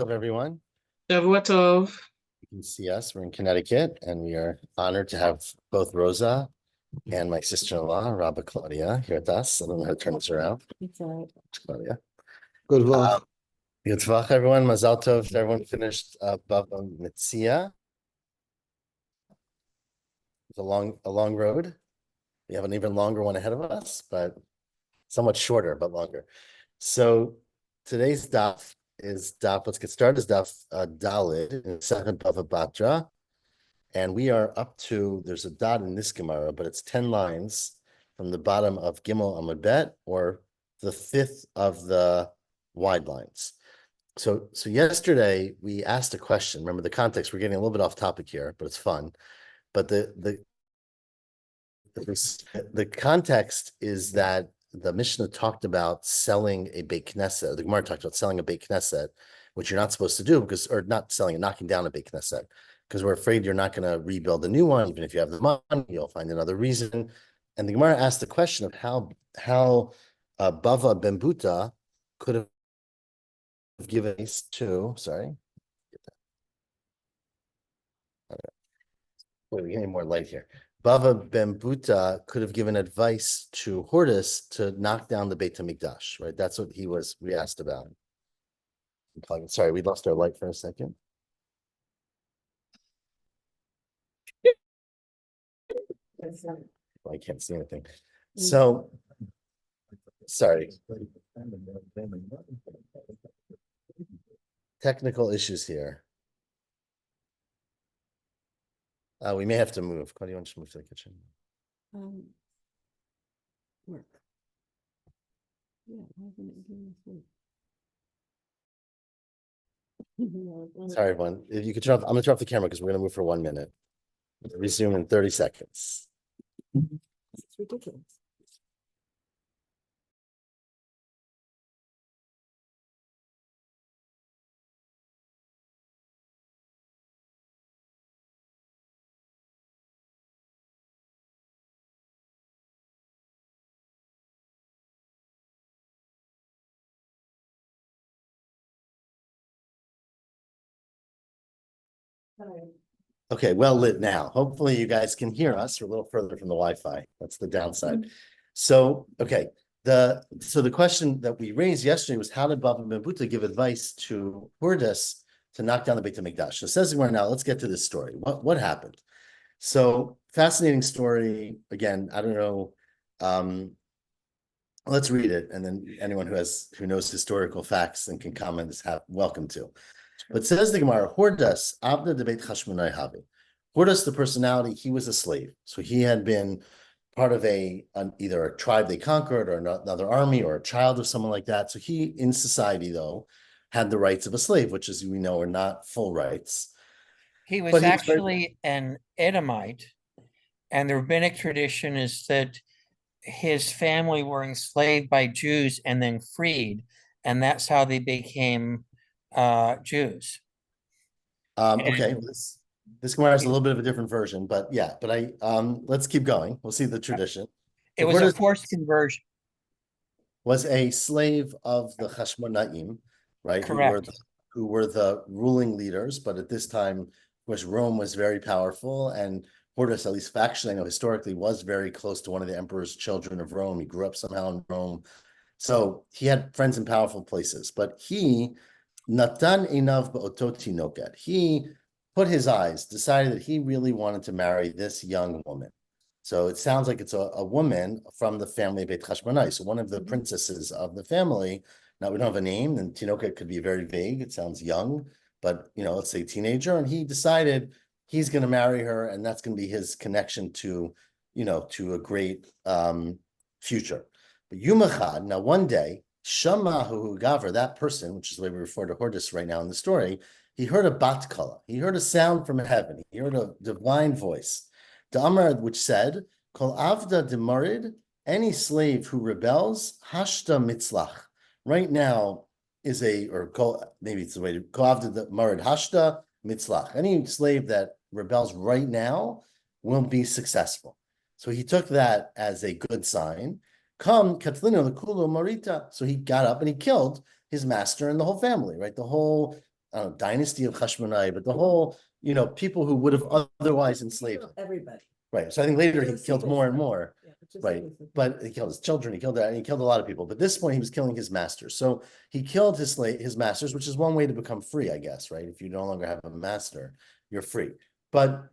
Up, everyone. Shavua Tov. You can see us. We're in Connecticut, and we are honored to have both Rosa and my sister-in-law, Rabba Claudia, here with us. I don't know how to turn this around. It's all right. Claudia. Good luck. Good Tvach, everyone. Mazal Tov. Everyone finished Bava Metzia. It's a long road. We have an even longer one ahead of us, but somewhat shorter, but longer. So today's daf is daf. Let's get started. Is daf Dalid in the second Bava Batra, and we are up to. There's a dot in this Gemara, but it's 10 lines from the bottom of Gimel Amud Bet, or the fifth of the wide lines. So yesterday we asked a question. Remember the context. We're getting a little bit off topic here, but it's fun. But the context is that the Mishnah talked about selling a Beit Knesset. The Gemara talked about selling a Beit Knesset, which you're not supposed to do or not selling and knocking down a Beit Knesset, because we're afraid you're not going to rebuild a new one. Even if you have the money, you'll find another reason. And the Gemara asked the question of how Bava ben Buta could have given to. Sorry. Wait, we need more light here. Bava ben Buta could have given advice to Hortus to knock down the Beit HaMikdash, right? That's what we asked about. Sorry, we lost our light for a second. I can't see anything. So, sorry. Technical issues here. We may have to move. Claudia, you want to move to the kitchen? Work. Yeah, why isn't it doing this? Sorry, everyone. If you could turn off, I'm going to turn off the camera because we're going to move for 1 minute. Resume in 30 seconds. It's ridiculous. Okay, well lit now. Hopefully you guys can hear us. We're a little further from the Wi-Fi. That's the downside. So, okay. So the question that we raised yesterday was, how did Bava ben Buta give advice to Hortus to knock down the Beit HaMikdash? So it says now, let's get to this story. What happened? So fascinating story. Again, I don't know. Let's read it, and then anyone who knows historical facts and can comment is welcome to. But says the Gemara, Hortus Abda de Beit Chashmonai Havi. Hortus, the personality, he was a slave. So he had been part of either a tribe they conquered or another army or a child of someone like that. So he, in society, though, had the rights of a slave, which, as we know, are not full rights. He was actually an Edomite, and the rabbinic tradition is that his family were enslaved by Jews and then freed, and that's how they became Jews. Okay, this Gemara is a little bit of a different version, but yeah, let's keep going. We'll see the tradition. It was a forced conversion. Was a slave of the Chashmonaim, right? Correct. Who were the ruling leaders, but at this time, of course, Rome was very powerful, and Hortus, at least factually, I know historically, was very close to one of the emperor's children of Rome. He grew up somehow in Rome. So he had friends in powerful places, but he Natan einav ba'oto tinoket. He put his eyes, decided that he really wanted to marry this young woman. So it sounds like it's a woman from the family of Beit Chashmonai. So one of the princesses of the family. Now we don't have a name, and tinoket could be very vague. It sounds young, but let's say teenager. And he decided he's going to marry her, and that's going to be his connection to a great future. But Yumachad, now one day, Shamahu Gavra, that person, which is the way we refer to Hortus right now in the story, he heard a bat kala. He heard a sound from heaven. He heard a divine voice, Amar, which said, Kol avda demarid, any slave who rebels, hashta mitzlach. Right now is maybe it's the way to Kol avda demarid hashta mitzlach. Any slave that rebels right now will be successful. So he took that as a good sign. Come, Katlino, the Kulo Marita. So he got up and he killed his master and the whole family, right? The whole I don't know, dynasty of Hashmonai, but the whole, people who would have otherwise enslaved him. Everybody. Right. So I think later he Just killed more and secret more. Yeah, it's just Right. secret. But he killed his children, he killed that, and he killed a lot of people. But at this point, he was killing his masters. So he killed his masters, which is one way to become free, I guess, right? If you no longer have a master, you're free. But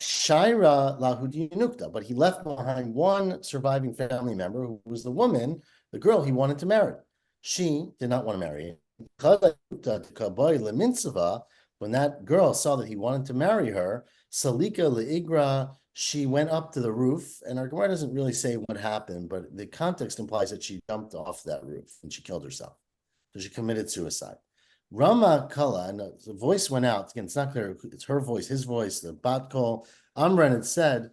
Shaira Lahudi Nukta, but he left behind one surviving family member who was the woman, the girl he wanted to marry. She did not want to marry him. When that girl saw that he wanted to marry her, Salika Leigra, she went up to the roof, and our Gemara doesn't really say what happened, but the context implies that she jumped off that roof and she killed herself. So she committed suicide. Rama Kala, and the voice went out. Again, it's not clear. It's her voice, his voice, the bat kol. Amran had said,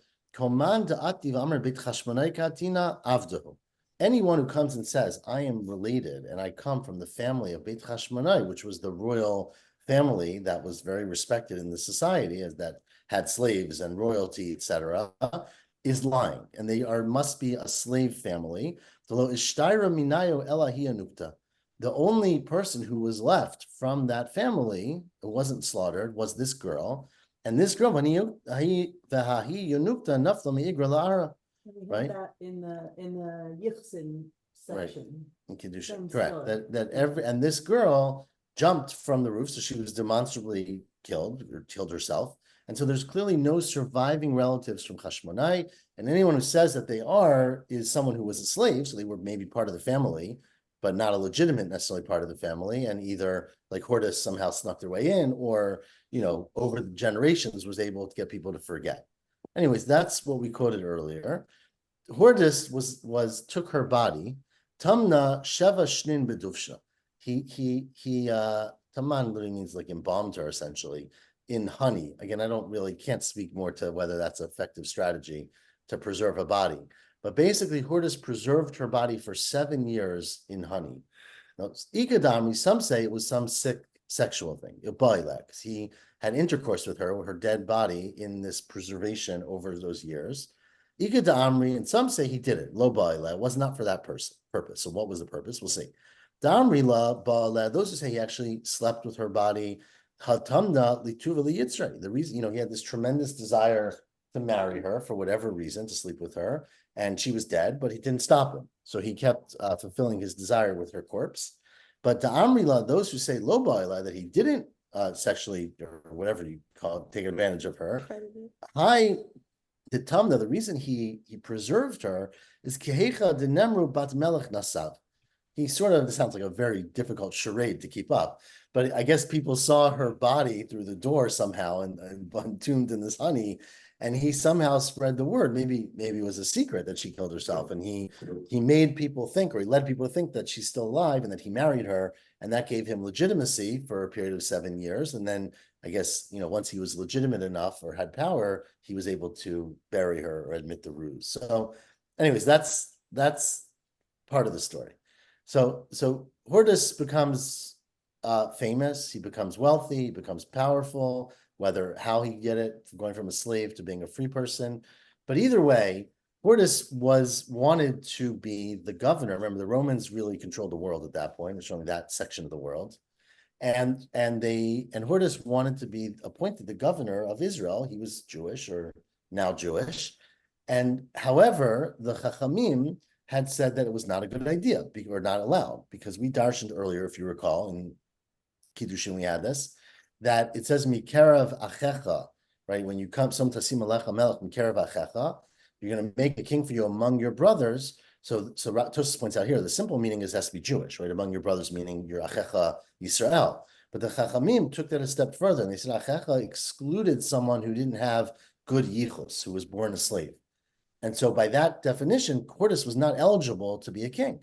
anyone who comes and says, I am related and I come from the family of Beit Chashmonai, which was the royal family that was very respected in the society, as that had slaves and royalty, etc., is lying. And they must be a slave family. The only person who was left from that family who wasn't slaughtered was this girl. And this girl, right? We had that in the Yichsin section. In Kiddushin. Same Correct. story. And this girl jumped from the roof, so she was demonstrably killed or killed herself. And so there's clearly no surviving relatives from Hashmonai. And anyone who says that they are is someone who was a slave, so they were maybe part of the family, but not a legitimate necessarily part of the family, and either like Hortus somehow snuck their way in, or over the generations was able to get people to forget. Anyways, that's what we quoted earlier. Hortus took her body. Tamna sheva shnin beduvsha. He taman literally means like embalmed her essentially in honey. Again, can't speak more to whether that's an effective strategy to preserve a body. But basically, Hortus preserved her body for 7 years in honey. Now, Ikadami, some say it was some sick sexual thing, because he had intercourse with her dead body in this preservation over those years. Ikadamri, and some say he did it, lo ba'ila, it was not for that purpose. So what was the purpose? We'll see. Damri la ba'ila, those who say he actually slept with her body, hatamna lituva liyitzrei. The reason, he had this tremendous desire to marry her for whatever reason, to sleep with her, and she was dead, but he didn't stop him. So he kept fulfilling his desire with her corpse. But the Amrila, those who say lo ba'ila, that he didn't sexually, or whatever you call it, take advantage of her, the Tamna, the reason he preserved her is Kehecha de Nemru bat Melech Nasav. He sort of, this sounds like a very difficult charade to keep up, but I guess people saw her body through the door somehow and entombed in this honey, and he somehow spread the word. Maybe it was a secret that she killed herself, and he made people think, or he led people to think that she's still alive and that he married her, and that gave him legitimacy for a period of 7 years. And then I guess, once he was legitimate enough or had power, he was able to bury her or admit the ruse. So anyways, that's part of the story. So Hortus becomes famous, he becomes wealthy, he becomes powerful, how he get it, going from a slave to being a free person. But either way, Hortus wanted to be the governor. Remember, the Romans really controlled the world at that point, showing that section of the world. And Hortus wanted to be appointed the governor of Israel. He was Jewish, or now Jewish. And however, the Chachamim had said that it was not a good idea, or not allowed, because we darshaned earlier, if you recall, in Kiddushin we had this, that it says Mikerev Achecha, right? When you come, some tasim alecha melech Mikerev Achecha, you're going to make a king for you among your brothers. So Tosfos points out here, the simple meaning is has to be Jewish, right? Among your brothers, meaning your Achecha Yisrael. But the Chachamim took that a step further, and they said Achecha excluded someone who didn't have good yichus, who was born a slave. And so by that definition, Hortus was not eligible to be a king.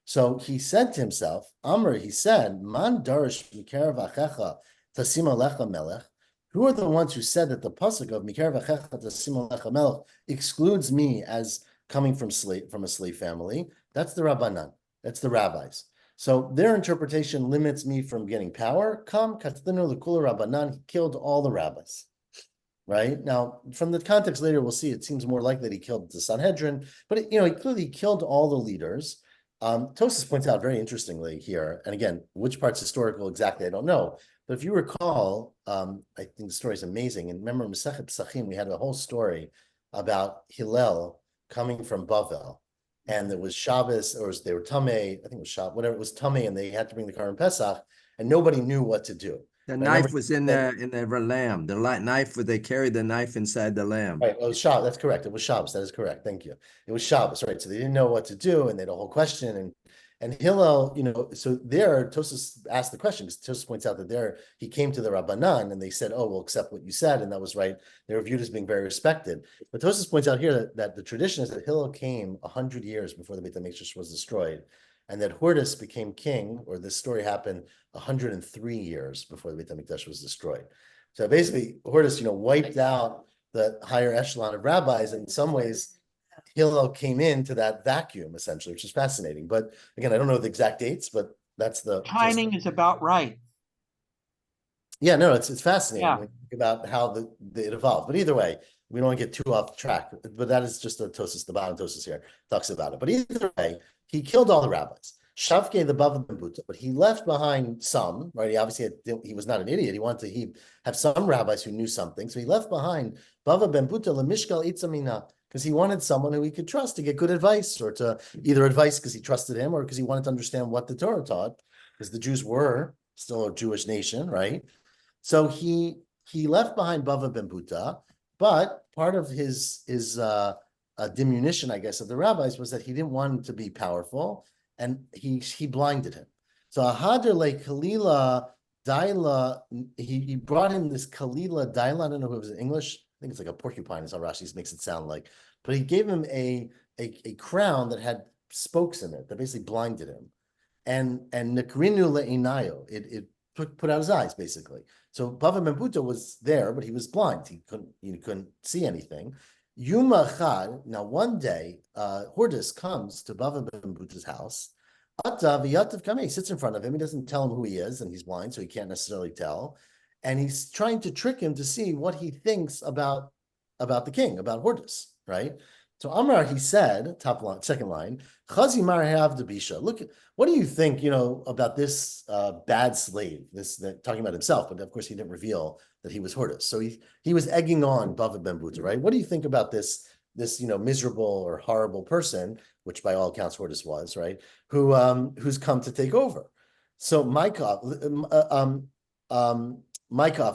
So he said to himself, he said, Man darish Mikerev Achecha tasim alecha melech. Who are the ones who said that the pasuk of Mikerev Achecha tasim alecha melech excludes me as coming from a slave family? That's the Rabbanan. That's the rabbis. So their interpretation limits me from getting power. Kam katzlinu lekula Rabbanan. He killed all the rabbis. Right now, from the context later, we'll see. It seems more likely that he killed the Sanhedrin, but he clearly killed all the leaders. Tosfos points out very interestingly here, and again, which part's historical exactly, I don't know, But if you recall, I think the story is amazing. And remember, Masechet Pesachim, we had a whole story about Hillel coming from Bavel, and there was Shabbos, or they were Tameh, I think it was Shabbos, whatever, it was Tameh, and they had to bring the Karban Pesach, and nobody knew what to do. The I knife remember was in the lamb. The knife, they carried the knife inside the lamb. Right, it was Shabbos. That's correct. It was Shabbos. That is correct. Thank you. It was Shabbos, right? So they didn't know what to do, and they had a whole question. And Hillel, so there, Tosas asked the question because Tosas points out that there he came to the Rabbanan, and they said, "Oh, we'll accept what you said," and that was right. They were viewed as being very respected. But Tosas points out here that the tradition is that Hillel came 100 years before the Beit HaMikdash was destroyed, and that Hortus became king, or this story happened 103 years before the Beit HaMikdash was destroyed. So basically, Hortus, wiped out the higher echelon of rabbis, and in some ways, Hillel came into that vacuum essentially, which is fascinating. But again, I don't know the exact dates, but that's the Timing is about right. Yeah, no, it's fascinating Yeah. when you think about how it evolved. But either way, we don't want to get too off track. But that is just the Tosas, the bottom Tosas here talks about it. But either way, he killed all the rabbis. Shavke the Bava ben Buta, but he left behind some, right? He obviously he was not an idiot. He wanted to have some rabbis who knew something. So he left behind Bava ben Buta lemishkal itzamina, because he wanted someone who he could trust to get good advice, or to either advice because he trusted him, or because he wanted to understand what the Torah taught, because the Jews were still a Jewish nation, right? So he left behind Bava ben Buta, but part of his diminution, I guess, of the rabbis was that he didn't want him to be powerful, and he blinded him. So Ahader le Kalila Daila, he brought him this Kalila Daila. I don't know if it was in English. I think it's like a porcupine, is how Rashi makes it sound like. But he gave him a crown that had spokes in it that basically blinded him. And Nekrinu le'inayo, it put out his eyes, basically. So Bava ben Buta was there, but he was blind. He couldn't see anything. Yuma Chad, now one day, Hortus comes to Bava ben Buta's house. He sits in front of him. He doesn't tell him who he is, and he's blind, so he can't necessarily tell. And he's trying to trick him to see what he thinks about the king, about Hortus, right? So Amar, he said, second line, Chazi Mar Bisha. Look, what do you think, about this bad slave? Talking about himself, but of course he didn't reveal that he was Hortus. So he was egging on Bava ben Buta, right? What do you think about this miserable or horrible person, which by all accounts Hortus was, right? Who's come to take over? So Micah,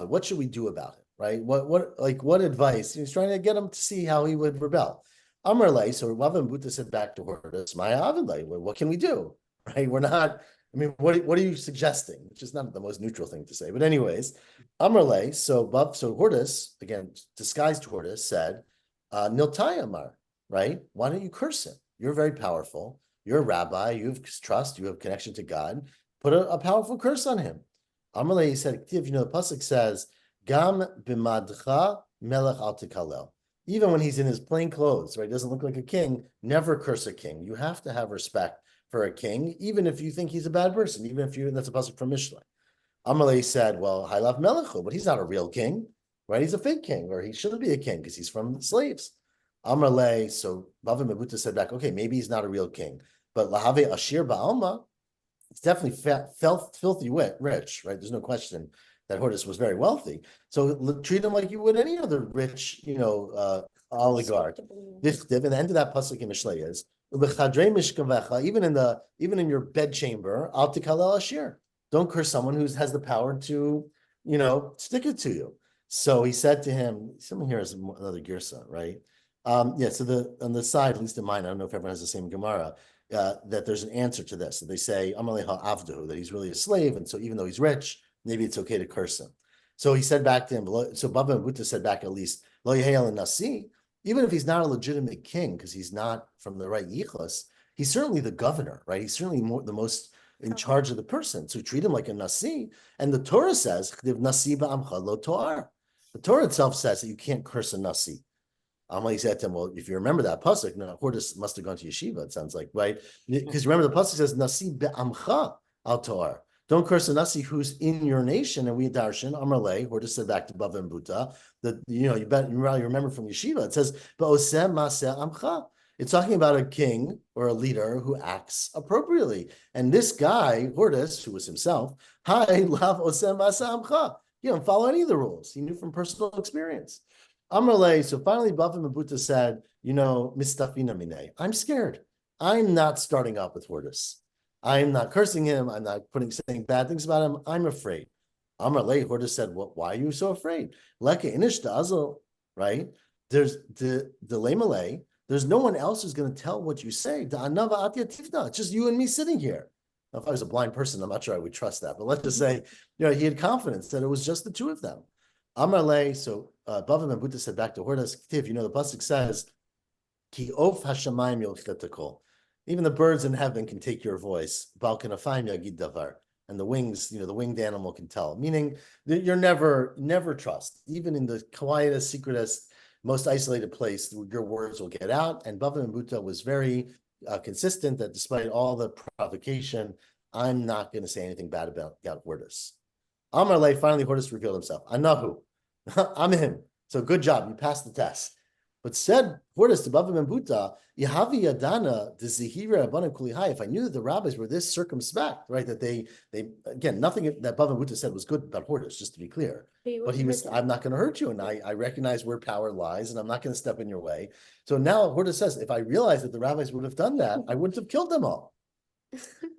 what should we do about it, right? What advice? He's trying to get him to see how he would rebel. Amarle, so Bava ben Buta said back to Hortus, my Avidle, what can we do? Right? We're not, what are you suggesting? Which is not the most neutral thing to say. But anyways, Amarle, so Hortus, again, disguised Hortus, said, Niltai Amar, right? Why don't you curse him? You're very powerful. You're a rabbi. You have trust. You have connection to God. Put a powerful curse on him. Amarle said, the pasuk says, Gam b'madcha melech al tikalel. Even when he's in his plain clothes, right, he doesn't look like a king, never curse a king. You have to have respect for a king, even if you think he's a bad person, even if that's a pasuk from Mishlei. Amalei said, well, Hailav Melechu, but he's not a real king, right? He's a fake king, or he shouldn't be a king because he's from slaves. Amalei, so Bava ben Buta said back, okay, maybe he's not a real king, but Lahave Ashir Ba'alma, it's definitely filthy rich, right? There's no question that Hortus was very wealthy. So treat him like you would any other rich, oligarch. And the end of that pasuk in Mishlei is, even in your bedchamber, al tikalel ashir. Don't curse someone who has the power to, stick it to you. So he said to him, someone here has another girsa, right? So on the side, at least in mine, I don't know if everyone has the same Gemara, that there's an answer to this. That they say, Amaleha Avdu, that he's really a slave, and so even though he's rich, maybe it's okay to curse him. So he said back to him, so Bava ben Buta said back at least, Lo Yehel Nasi, even if he's not a legitimate king, because he's not from the right yichus, he's certainly the governor, right? He's certainly the most in charge of the person. So treat him like a nasi. And the Torah says, nasi ba'amcha lo to'ar. The Torah itself says that you can't curse a nasi. Amalei said to him, well, if you remember that pasuk, no, Hortus must have gone to yeshiva, it sounds like, right? Because remember the pasuk says, nasi be'amcha al to'ar. Don't curse a nasi who's in your nation. And we darshan Amalei, Hortus said back to Bava ben Buta, that you remember from yeshiva, it says, Ba'oseh maseh amcha. It's talking about a king or a leader who acts appropriately. And this guy, Hortus, who was himself, hi, lav osem asamcha. He didn't follow any of the rules. He knew from personal experience. Amarle, so finally Bava Mebuta said, mistafina mine. I'm scared. I'm not starting up with Hortus. I'm not cursing him. I'm not saying bad things about him. I'm afraid. Amarle, Hortus said, why are you so afraid? Leka inish da'azal, right? There's the lemale. There's no one else who's going to tell what you say. It's just you and me sitting here. Now, if I was a blind person, I'm not sure I would trust that. But let's just say, he had confidence that it was just the two of them. Amarle, so Bava Mebuta said back to Hortus, the pasuk says, Ki of hashamayim yolchetakol. Even the birds in heaven can take your voice. Balkanafayim yagid davar. And the wings, the winged animal can tell. Meaning that you're never trust. Even in the quietest, secretest, most isolated place, your words will get out. And Bava Mebuta was very consistent that despite all the provocation, I'm not going to say anything bad about Hortus. Amarle, finally Hortus revealed himself. Anahu, I'm him. So good job, you passed the test. But said Hortus to Bava Mebuta, Yahavi Yadana the Zihira Abanim Kulihai. If I knew that the rabbis were this circumspect, right? That they again, nothing that Bava Mebuta said was good about Hortus, just to be clear. But he was, I'm not going to hurt you, and I recognize where power lies, and I'm not going to step in your way. So now Hortus says, if I realized that the rabbis would have done that, I wouldn't have killed them all.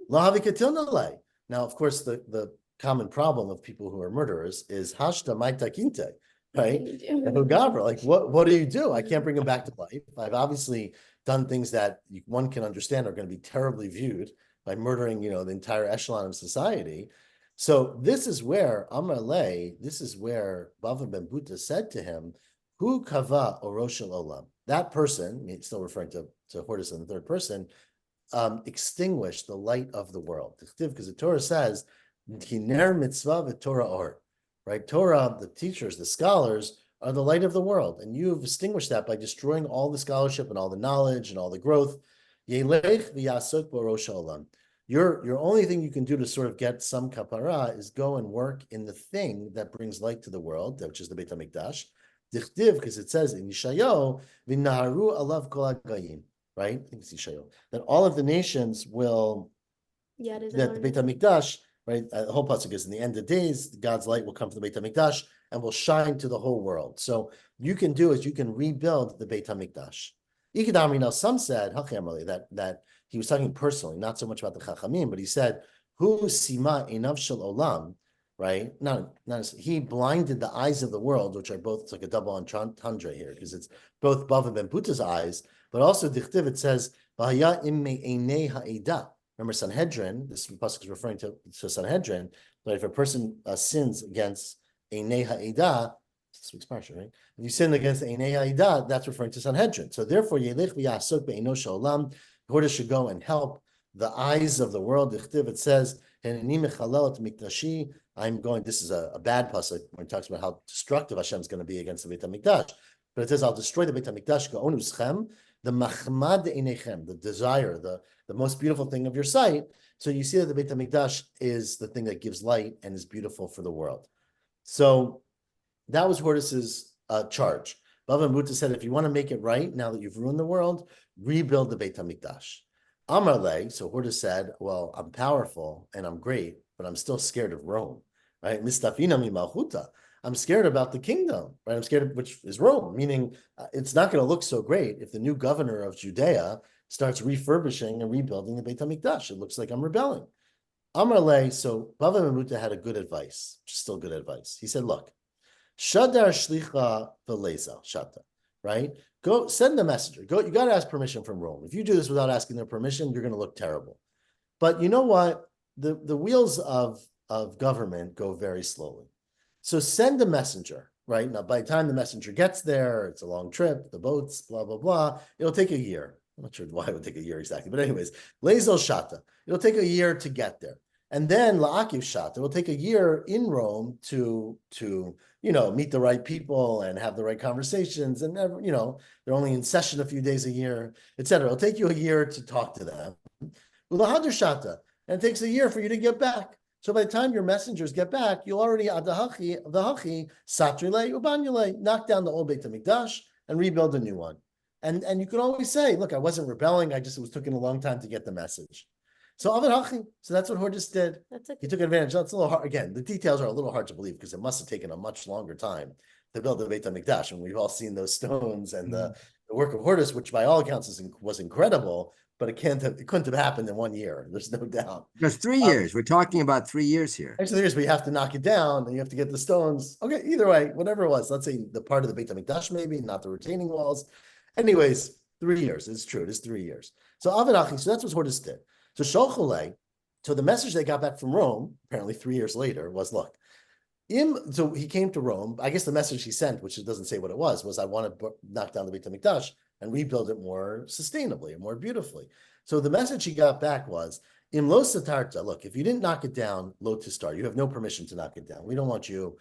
Lahavi Katilnale. Now, of course, the common problem of people who are murderers is hashta maita kinte. Right? Like, what do you do? I can't bring him back to life. I've obviously done things that one can understand are going to be terribly viewed by murdering, the entire echelon of society. So this is where Amarle, this is where Bava Mebuta said to him, Hu kava oroshel olam. That person, still referring to Hortus in the third person, extinguished the light of the world. Because the Torah says, Kiner mitzvah v'Torah or. Right? Torah, the teachers, the scholars are the light of the world. And you've extinguished that by destroying all the scholarship and all the knowledge and all the growth. Your only thing you can do to sort of get some kapara is go and work in the thing that brings light to the world, which is the Beit HaMikdash. Because it says in Yeshayo, v'naharu alav kol hagayim, right? I think it's Yeshayo. That all of the nations will, that the Beit HaMikdash, right? The whole pasuk is in the end of days, God's light will come to the Beit HaMikdash and will shine to the whole world. So you can do is you can rebuild the Beit HaMikdash. Ikadami, now some said, that he was talking personally, not so much about the Chachamim, but he said, Hu sima einav shel olam, right? He blinded the eyes of the world, which are both, it's like a double entendre here, because it's both Bava Bemputa's eyes, but also Dichtiv, it says, V'haya imme einei ha'edah. Remember Sanhedrin, this pasuk is referring to Sanhedrin, but if a person sins against Einei Ha'edah, this week's parsha, right? If you sin against Einei Ha'edah, that's referring to Sanhedrin. So therefore, Yelech v'yasok be'eino sha'olam, Hortus should go and help the eyes of the world. It says, I'm going, this is a bad pasuk when it talks about how destructive Hashem is going to be against the Beit HaMikdash. But it says, I'll destroy the Beit HaMikdash, Ga'onuschem, the machmad einechem, the desire, the most beautiful thing of your sight. So you see that the Beit HaMikdash is the thing that gives light and is beautiful for the world. So that was Hortus's charge. Bava Mebuta said, if you want to make it right, now that you've ruined the world, rebuild the Beit HaMikdash. Amarle, so Hortus said, well, I'm powerful and I'm great, but I'm still scared of Rome, right? Mistafina mi malchuta. I'm scared about the kingdom, right? I'm scared of, which is Rome, meaning it's not going to look so great if the new governor of Judea starts refurbishing and rebuilding the Beit HaMikdash. It looks like I'm rebelling. Amarle, so Bava Mebuta had a good advice, which is still good advice. He said, look, Shadar Shlicha Veleza, Shata, right? Go send a messenger. Go, you got to ask permission from Rome. If you do this without asking their permission, you're going to look terrible. But you know what? The wheels of government go very slowly. So send a messenger, right? Now, by the time the messenger gets there, it's a long trip, the boats, blah, blah, blah. It'll take a year. I'm not sure why it would take a year exactly. But anyways, Lezel Shata. It'll take a year to get there. And then La'akiv Shata. It will take a year in Rome to meet the right people and have the right conversations. And, they're only in session a few days a year, etc. It'll take you a year to talk to them. Ulahadr Shata. And it takes a year for you to get back. So by the time your messengers get back, you'll already adahachi satrile ubanyule, knock down the old Beit HaMikdash and rebuild a new one. And you can always say, look, I wasn't rebelling. It was taking a long time to get the message. So that's what Hortus did. He took advantage. That's a little hard. Again, the details are a little hard to believe because it must have taken a much longer time to build the Beit HaMikdash. And we've all seen those stones and the work of Hortus, which by all accounts was incredible, but it couldn't have happened in 1 year. There's no doubt. There's 3 years. We're talking about 3 years here. Actually, but you have to knock it down and you have to get the stones. Okay, either way, whatever it was. Let's say the part of the Beit HaMikdash, maybe, not the retaining walls. Anyways, 3 years. It's true. It is 3 years. So Avadachi, so that's what Hortus did. So Sholchole, so the message they got back from Rome, apparently 3 years later, was look, so he came to Rome. I guess the message he sent, which it doesn't say what it was I want to knock down the Beit HaMikdash and rebuild it more sustainably and more beautifully. So the message he got back was, Im lo satarta, look, if you didn't knock it down, lo to start, you have no permission to knock it down. We don't want you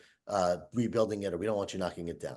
rebuilding it, or we don't want you knocking it down.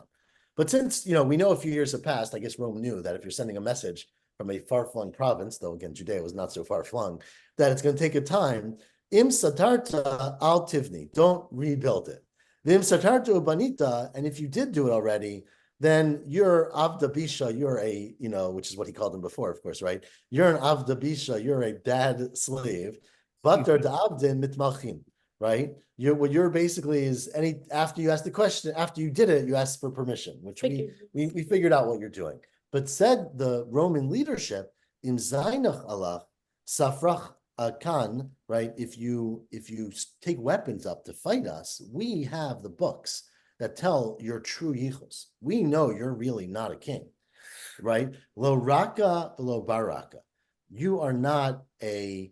But since, we know a few years have passed, I guess Rome knew that if you're sending a message from a far-flung province, though again, Judea was not so far-flung, that it's going to take a time. Im satarta al tivni, don't rebuild it. Vim satarta ubanita, and if you did do it already, then you're avda bisha, you're a, which is what he called him before, of course, right? You're an avda bisha, you're a bad slave. Batra da'avdin mitmalchin, right? What you're basically is after you ask the question, after you did it, you ask for permission, which we figured out what you're doing. But said the Roman leadership, im zainach Allah, safrach kan, right? If you take weapons up to fight us, we have the books that tell your true yichus. We know you're really not a king, right? Lo raka, lo baraka. You are not a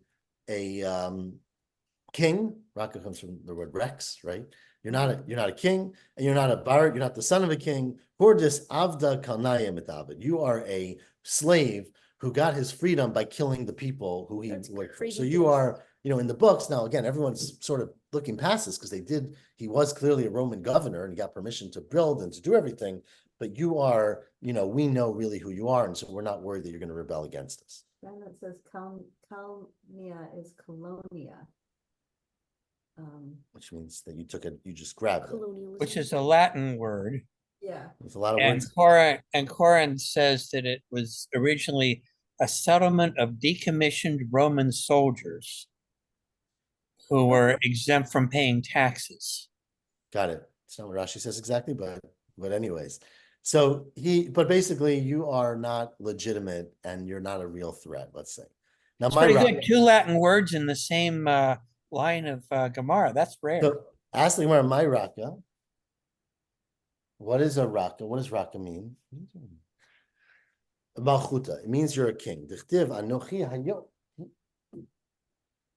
king. Raka comes from the word rex, right? You're not a king, and you're not a bar. You're not the son of a king. Hordis avda kalnaya mitavid. You are a slave who got his freedom by killing the people who he worked for. So you are, in the books now. Again, everyone's sort of looking past this because he was clearly a Roman governor and he got permission to build and to do everything. But you are, we know really who you are, and so we're not worried that you're going to rebel against us. Then it says Kalnia is Colonia. Which means that you just grabbed it. Which is a Latin word. Yeah. There's a lot of And words. Koran says that it was originally a settlement of decommissioned Roman soldiers who were exempt from paying taxes. Got it. It's not what Rashi says exactly, but anyways. So but basically you are not legitimate and you're not a real threat, let's say. Now It's pretty good. 2 Latin words in the same line of Gemara. That's rare. So ask the Gemara, my raka. What is a raka? What does raka mean? Malchuta. It means you're a king. Dichtiv anochi hayom.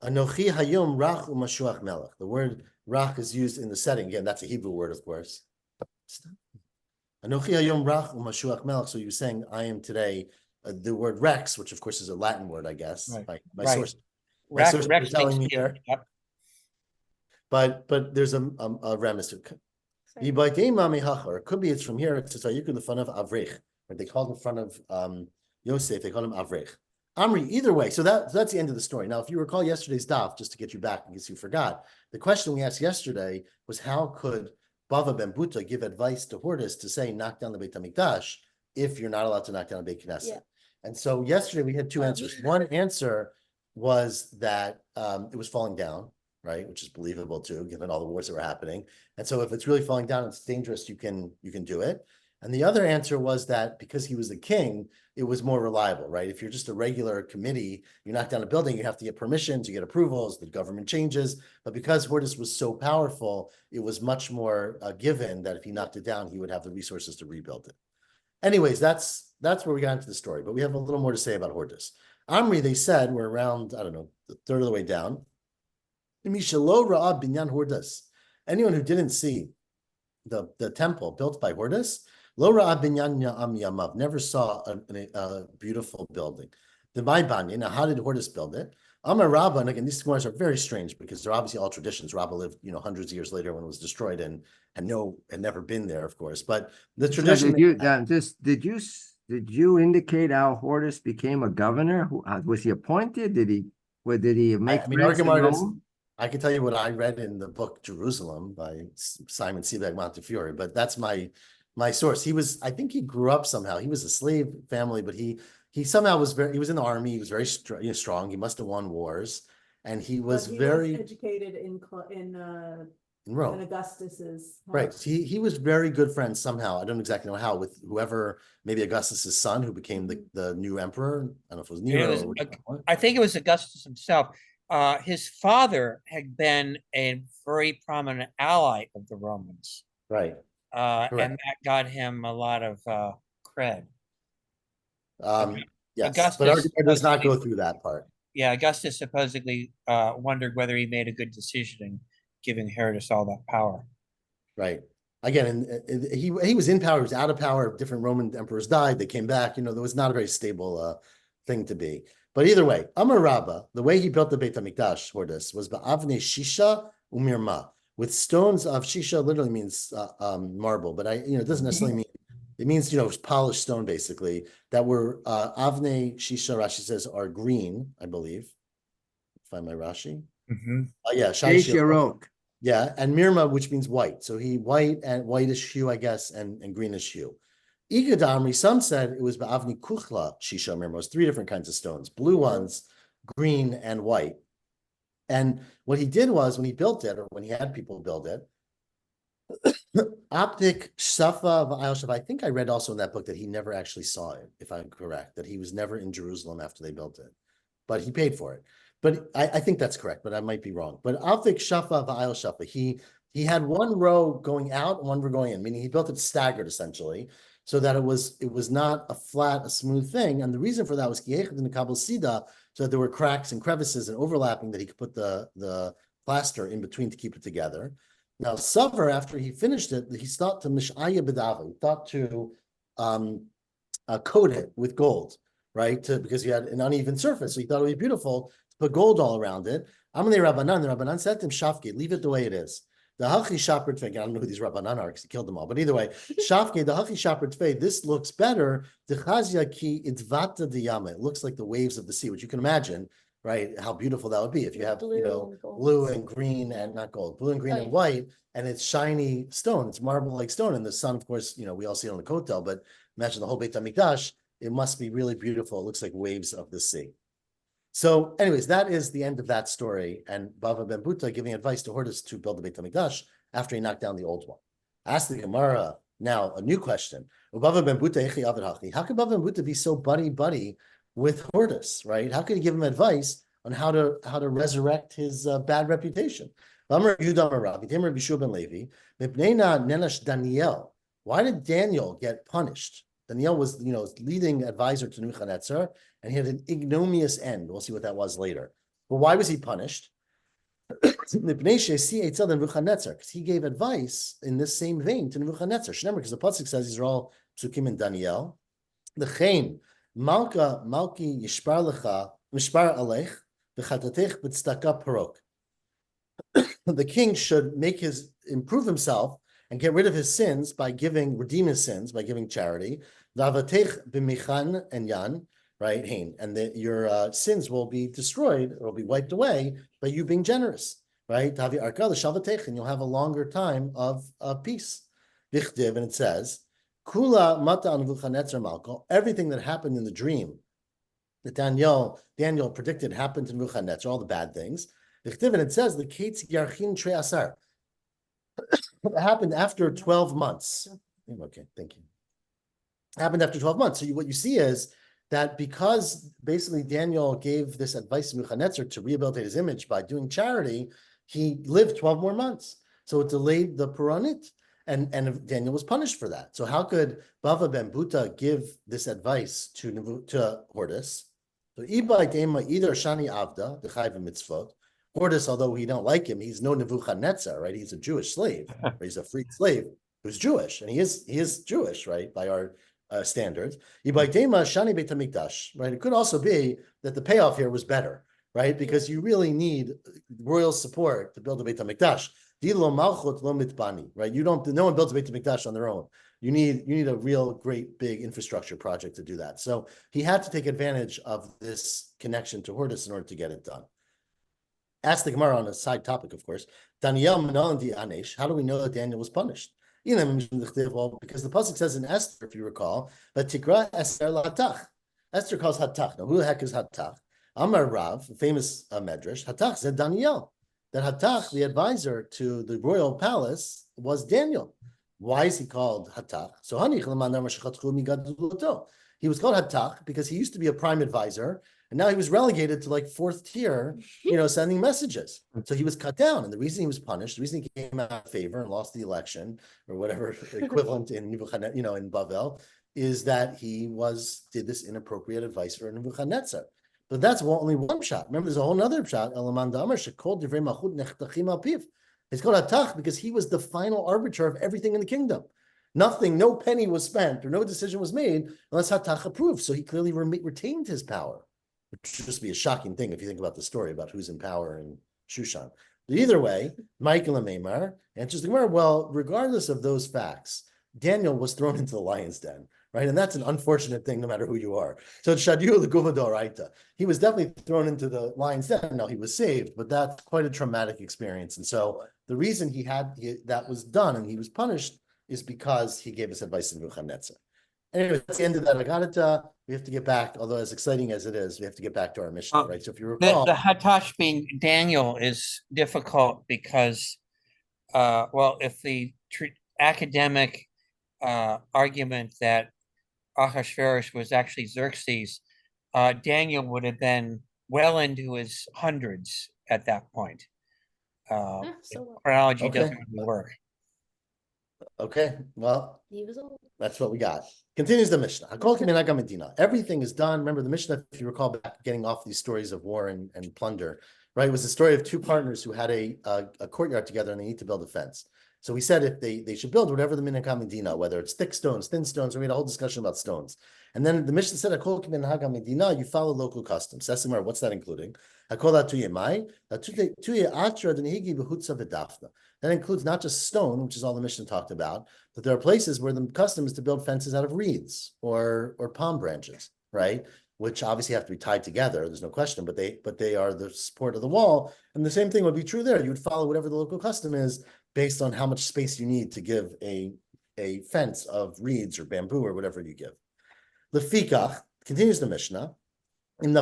Anochi hayom rach u'mashuach melech. The word rach is used in the setting. Again, that's a Hebrew word, of course. Anochi hayom rach u'mashuach melech. So you're saying, I am today. The word rex, which of course is a Latin word, I guess. Right. My Right. source. Rex Rex telling me means here. yep. But there's a remiss. Or it could be it's from here. It's in the front of Avrech. Or they called in front of Yosef. They called him Avrech. Amri. Either way, so that's the end of the story. Now, if you recall yesterday's daf, just to get you back in case you forgot, the question we asked yesterday was how could Bava ben Buta give advice to Hortus to say knock down the Beit HaMikdash if you're not allowed to knock down the Beit Knesset? Yeah. And so yesterday we had two answers. One answer was that it was falling down, right? Which is believable too, given all the wars that were happening. And so if it's really falling down, it's dangerous, you can do it. And the other answer was that because he was the king, it was more reliable, right? If you're just a regular committee, you knock down a building, you have to get permissions, you get approvals, the government changes. But because Hortus was so powerful, it was much more given that if he knocked it down, he would have the resources to rebuild it. Anyways, that's where we got into the story, but we have a little more to say about Hortus. Amri, they said, we're around, I don't know, the third of the way down. Anyone who didn't see the temple built by Hortus, never saw a beautiful building. The Maibanya, now how did Hortus build it? Amar Rabba, and again, these Gemaras are very strange because they're obviously all traditions. Rabba lived, hundreds of years later when it was destroyed and had never been there, of course. But the tradition. Did you indicate how Hortus became a governor? Was he appointed? Did he make friends in Rome? I can tell you what I read in the book Jerusalem by Simon Sebag Montefiore, but that's my my source. I think he grew up somehow. He was a slave family, but he somehow he was in the army. He was very strong. He must have won wars, and he was very educated in Rome. Augustus's Right. He was very good friends somehow. I don't exactly know how, with whoever, maybe Augustus's son, who became the new emperor. I don't know if it was Nero. I think it was Augustus himself. His father had been a very prominent ally of the Romans. Right. And that got him a lot of cred. Yes, Augustus but argument does not go through that part. Yeah, Augustus supposedly wondered whether he made a good decision in giving Herodotus all that power. Right. Again, and he was in power, he was out of power. Different Roman emperors died, they came back. There was not a very stable thing to be. But either way, Amar Rabba, the way he built the Beit HaMikdash, Hortus, was ba'avnei shisha umirma, with stones of shisha. Literally means marble, but it doesn't necessarily mean. It means polished stone, basically, that were avnei shisha. Rashi says are green, I believe. Find my Rashi. Yeah, Shishirok. Yeah, and mirma, which means white. So he white and whitish hue, I guess, and greenish hue. Igadamri, some said it was ba'avni kuchla shisha mirma. It was 3 different kinds of stones: blue ones, green, and white. And what he did was, when he built it, or when he had people build it, optic shafa v'ayil shafa. I think I read also in that book that he never actually saw it, if I'm correct, that he was never in Jerusalem after they built it, but he paid for it. But I think that's correct, but I might be wrong. But optic shafa v'ayil shafa. He had one row going out and one row going in, meaning he built it staggered essentially, so that it was not a flat, a smooth thing. And the reason for that was in the Kabul Sida, so that there were cracks and crevices and overlapping that he could put the plaster in between to keep it together. Now, Savar, after he finished it, he thought to mish'aya b'dava. He thought to coat it with gold, right? Because he had an uneven surface, so he thought it would be beautiful to put gold all around it. Amalei Rabbanan, the Rabbanan said to him, Shafke, leave it the way it is. The Hachi Shapir Tfei, I don't know who these Rabbanan are because he killed them all, but either way, Shafke, the Hachi Shapir Tfei, this looks better. The Chazia ki idvata diyama, it looks like the waves of the sea, which you can imagine, right? How beautiful that would be if you have, blue and green and not gold, blue and green and white, and it's shiny stone, it's marble-like stone. And the sun, of course, we all see it on the kotel, but imagine the whole Beit HaMikdash, it must be really beautiful. It looks like waves of the sea. So anyways, that is the end of that story. And Bava ben Buta giving advice to Hortus to build the Beit HaMikdash after he knocked down the old one. Ask the Gemara now a new question. Bava ben Buta, how could Bava ben Buta be so buddy with Hortus, right? How could he give him advice on how to resurrect his bad reputation? Why did Daniel get punished? Daniel was, leading advisor to Nebuchadnezzar, and he had an ignominious end. We'll see what that was later. But why was he punished? Because he gave advice in this same vein to Nebuchadnezzar. Because the pasuk says these are all psukim in Daniel. The chaim malki yishpar lecha mishpar alech v'chatatech b'tzedakah parok. The king should improve himself and get rid of his sins by redeem his sins by giving charity. V'avatech b'michan and yan, right? Hein, and your sins will be destroyed or will be wiped away by you being generous, right? Tavi arka l'shavatech, and you'll have a longer time of peace. Vichtiv, and it says, Kula mata Nebuchadnezzar malko, everything that happened in the dream that Daniel predicted happened to Nebuchadnezzar, all the bad things. Vichtiv, and it says the Kates Yarchin Tre Asar. It happened after 12 months. Okay, thank you. Happened after 12 months. So what you see is that because basically Daniel gave this advice to Nebuchadnezzar to rehabilitate his image by doing charity, he lived 12 more months. So it delayed the Puranit, and Daniel was punished for that. So how could Bava ben Buta give this advice to Hortus? So Ibai Dema either Shani Avda, the Chayv mitzvot. Hortus, although we don't like him, he's no Nebuchadnezzar, right? He's a Jewish slave. He's a freed slave who's Jewish, and he is Jewish, right, by our standards. Right? It could also be that the payoff here was better, right? Because you really need royal support to build a Beit HaMikdash. Right? No one builds a Beit HaMikdash on their own. You need a real great big infrastructure project to do that. So he had to take advantage of this connection to Hortus in order to get it done. Ask the Gemara on a side topic, of course. Daniel Menal and Anesh. How do we know that Daniel was punished? Well, because the pasuk says in Esther, if you recall, that Tikra Esther Latach. Esther calls Hatach. Now, who the heck is Hatach? Amar Rav, the famous Medrash, Hatach said Daniel. That Hatach, the advisor to the royal palace, was Daniel. Why is he called Hatach? So he was called Hatach because he used to be a prime advisor, and now he was relegated to like fourth tier, sending messages. So he was cut down, and the reason he was punished, the reason he came out of favor and lost the election or whatever equivalent in in Bavel, is that he did this inappropriate advice for Nebuchadnezzar. But that's only one shot. Remember, there's a whole other shot. It's called Hatach because he was the final arbiter of everything in the kingdom. Nothing, no penny was spent or no decision was made unless Hatach approved. So he clearly retained his power, which would just be a shocking thing if you think about the story about who's in power in Shushan. But either way, Michael and Maimar answers the Gemara, well, regardless of those facts, Daniel was thrown into the lion's den, right? And that's an unfortunate thing no matter who you are. So Shadiu L'Guva D'Oraita. He was definitely thrown into the lion's den. Now he was saved, but that's quite a traumatic experience. And so the reason that was done and he was punished is because he gave us advice in Nebuchadnezzar. Anyway, that's the end of that Agadata. We have to get back, although as exciting as it is, we have to get back to our mission, right? So if you recall, the Hatash being Daniel is difficult because, if the academic argument that Ahasuerus was actually Xerxes, Daniel would have been well into his hundreds at that point. Chronology doesn't really work. Okay, well, He was old. that's what we got. Continues the Mishnah. Everything is done. Remember the Mishnah, if you recall back, getting off these stories of war and plunder, right? It was the story of two partners who had a courtyard together and they need to build a fence. So we said if they should build whatever the Minhag Medina, whether it's thick stones, thin stones, we had a whole discussion about stones. And then the Mishnah said, Medina, you follow local customs. What's that including? That includes not just stone, which is all the Mishnah talked about, but there are places where the custom is to build fences out of reeds or palm branches, right? Which obviously have to be tied together. There's no question, but they are the support of the wall. And the same thing would be true there. You would follow whatever the local custom is based on how much space you need to give a fence of reeds or bamboo or whatever you give. Lefikach, continues the Mishnah, if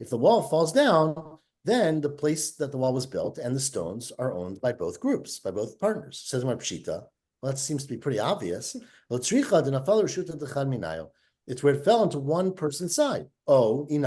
the wall falls down, then the place that the wall was built and the stones are owned by both groups, by both partners. Says my Pshita. Well, that seems to be pretty obvious. It's where it fell into one person's side. Or it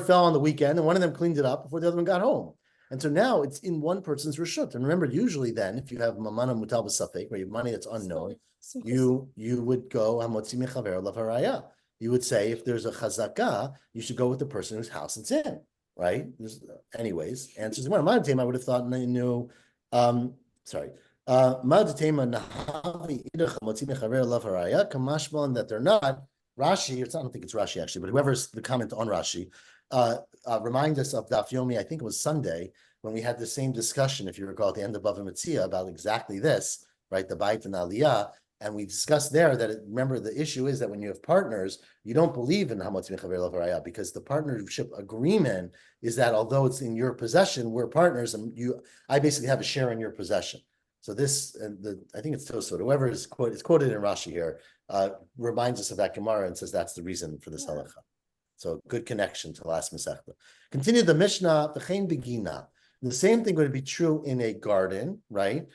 fell on the weekend and one of them cleaned it up before the other one got home. And so now it's in one person's reshut. And remember, usually then, if you have mamana mutal b'safek, where you have money that's unknown, you would go hamotzi mechaver lav haraya. You would say if there's a chazakah, you should go with the person whose house it's in, right? Anyways, answers the one. I would have thought that they're not. Rashi, I don't think it's Rashi actually, but whoever's the comment on Rashi, remind us of Daf Yomi, I think it was Sunday, when we had the same discussion, if you recall, at the end of Bava Metzia about exactly this, right? The Bait and Aliyah. And we discussed there that, remember, the issue is that when you have partners, you don't believe in Hamotzi Mechaver Lav Haraya because the partnership agreement is that although it's in your possession, we're partners, and I basically have a share in your possession. So this, I think it's Tosfot, whoever is quoted in Rashi here, reminds us of that Gemara and says that's the reason for this halacha. So good connection to the last Masechta. Continue the Mishnah, V'chein Begina. The same thing would be true in a garden, right?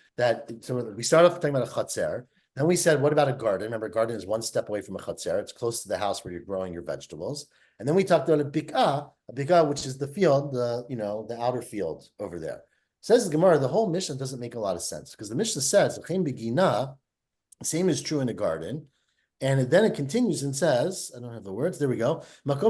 So we start off talking about a chatzer. Then we said, what about a garden? Remember, a garden is one step away from a chatzer. It's close to the house where you're growing your vegetables. And then we talked about a bikah, which is the field, the outer field over there. Says the Gemara, the whole Mishnah doesn't make a lot of sense because the Mishnah says, the same is true in a garden. And then it continues and says, I don't have the words, there we go. If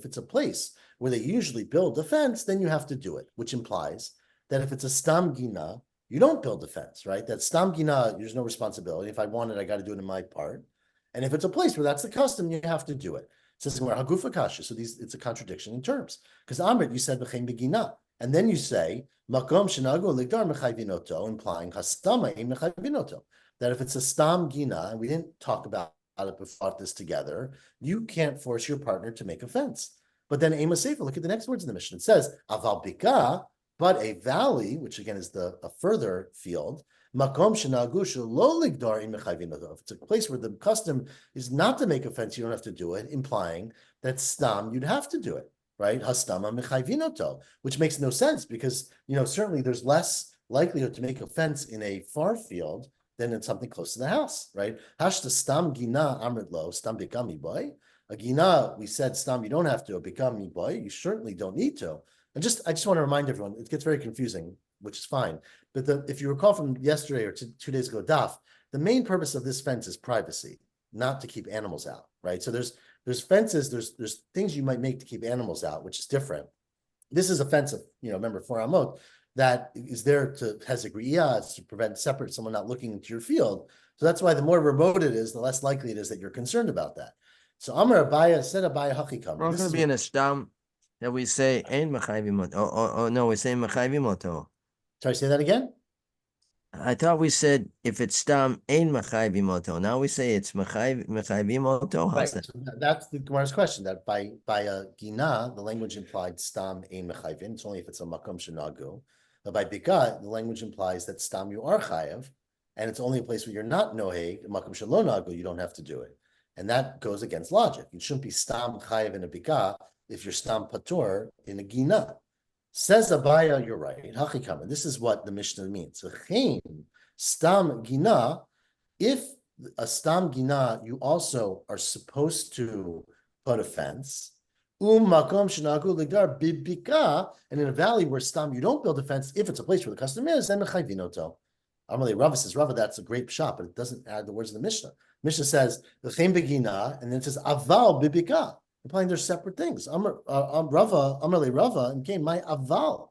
it's a place where they usually build a fence, then you have to do it, which implies that if it's a stam gina, you don't build a fence, right? That stam gina, there's no responsibility. If I want it, I got to do it in my part. And if it's a place where that's the custom, you have to do it. It says, Hagufa kasha. So it's a contradiction in terms. Because Amrit, you said b'chein begina. And then you say, makom shenagu ligdar mechayvinoto, implying hastama mechayvinoto. That if it's a stam gina, and we didn't talk about it before this together, you can't force your partner to make a fence. But then Ema Sefer, look at the next words in the Mishnah. It says, aval bika, But a valley, which again is a further field, makom shenagusha lo ligdar in mechayvinoto. It's a place where the custom is not to make a fence, you don't have to do it, implying that stam, you'd have to do it, right? Hastama mechayvinoto, which makes no sense because, certainly there's less likelihood to make a fence in a far field than in something close to the house, right? Hashta stam gina amritlo, stam bikami boy. A gina, we said stam, you don't have to, bikami boy, you certainly don't need to. And I just want to remind everyone, it gets very confusing, which is fine. But if you recall from yesterday or 2 days ago, Daf, the main purpose of this fence is privacy, not to keep animals out, right? So there's fences, there's things you might make to keep animals out, which is different. This is a fence of, remember, 4 amot, that is there to hezegriya, to prevent someone not looking into your field. So that's why the more remote it is, the less likely it is that you're concerned about that. So Amar Abaya said Abaya Hachikam. We're going to be in a stam that we say ain't mechayvimoto. Oh no, we say mechayvimoto. Sorry, say that again. I thought we said if it's stam ain't mechayvimoto. Now we say it's mechayvimoto. Right. So that's the Gemara's question. That by a gina, the language implied stam ein mechayvin. It's only if it's a makom shenagu. But by bika, the language implies that stam you are chayav, and it's only a place where you're not noheg, makom shelo nagu, you don't have to do it. And that goes against logic. You shouldn't be stam chayav in a bika if you're stam patur in a gina. Says Abaya, you're right. Hachikam. This is what the Mishnah means. Stam gina. If a stam gina, you also are supposed to put a fence. Makom shenagu ligar bibika, and in a valley where stam you don't build a fence, if it's a place where the custom is, then mechayvinoto. Amalei Rava says, Rava, that's a great shot, but it doesn't add the words of the Mishnah. Mishnah says l'chein begina, and then it says aval bibika, implying they're separate things. Rava, Amalei Rava, and came my aval.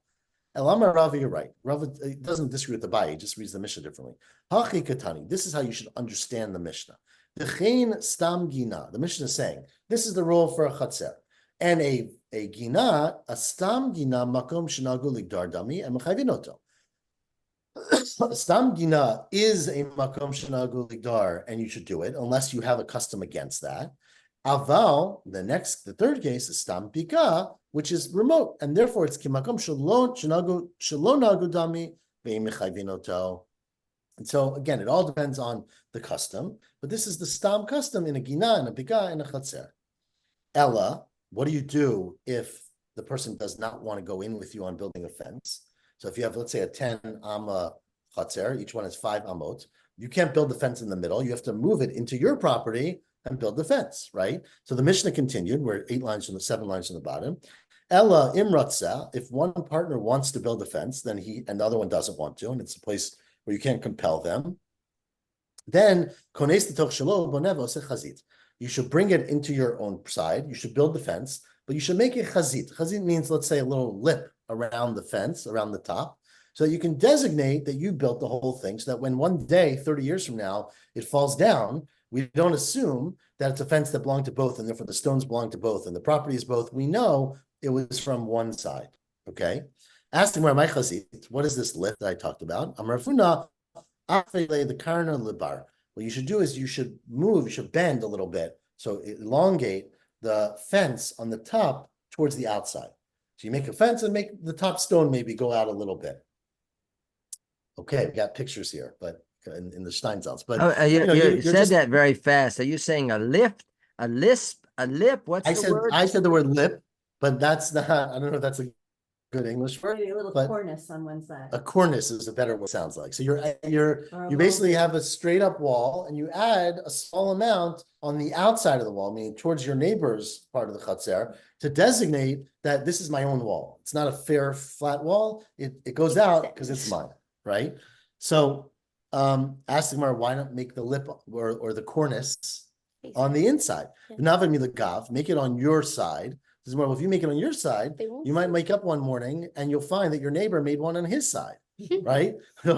El Amar Rava, you're right. Rava doesn't disagree with the Bai, he just reads the Mishnah differently. Hachi katani. This is how you should understand the Mishnah. L'chein stam gina. The Mishnah is saying this is the rule for a chatzer. And a gina, a stam gina, makom shenagu ligdar dami, and mechayvinoto. Stam gina is a makom shenagu ligdar, and you should do it unless you have a custom against that. Aval, the third case is stam bika, which is remote, and therefore it's kimakom shenagu nagu dami ve'im mechayvinoto. And so again, it all depends on the custom, but this is the stam custom in a gina, and a bika, and a chatzer. Ella. What do you do if the person does not want to go in with you on building a fence? So if you have, let's say, a 10 amma chatzer, each one is 5 amot, you can't build the fence in the middle. You have to move it into your property and build the fence, right? So the Mishnah continued, we're 7 lines from the bottom. Ella imratza, if one partner wants to build a fence, then and the other one doesn't want to, and it's a place where you can't compel them. Then kones t'toch shelo bonev oseh chazit. You should bring it into your own side. You should build the fence, but you should make it chazit. Chazit means, let's say, a little lip around the fence, around the top, so you can designate that you built the whole thing, so that when one day, 30 years from now, it falls down, we don't assume that it's a fence that belonged to both, and therefore the stones belong to both, and the property is both. We know it was from one side, okay? Asking where my chazit, what is this lip that I talked about? Amrafuna, afele the karna libar. What you should do is you should bend a little bit. So elongate the fence on the top towards the outside. So you make a fence and make the top stone maybe go out a little bit. Okay, we got pictures here, but in the Steinsaltz. But you said that very fast. Are you saying a lift, a lisp, a lip? What's the word? I said the word lip, but that's not, I don't know if that's a good English word. Maybe a little cornice on one side. A cornice is a better word, sounds like. So you basically have a straight up wall, and you add a small amount on the outside of the wall, meaning towards your neighbor's part of the chatzer, to designate that this is my own wall. It's not a fair flat wall. It goes out because it's mine, right? So ask the Gemara, why not make the lip or the cornice on the inside? Make it on your side. Well, if you make it on your side, you might wake up one morning and you'll find that your neighbor made one on his side, right? Then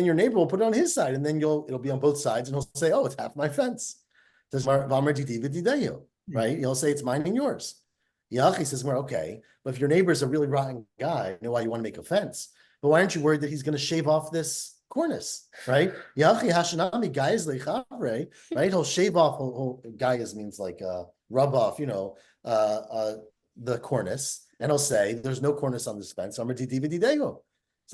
your neighbor will put it on his side, and then it'll be on both sides, and he'll say, "Oh, it's half my fence." Right? He'll say it's mine and yours. Yachi says, "Well, okay, but if your neighbor's a really rotten guy, you know why you want to make a fence, but why aren't you worried that he's going to shave off this cornice, right? Yachi hashanami guys lechavre, right? He'll shave off. Guys means like rub off, the cornice, and he'll say, there's no cornice on this fence. So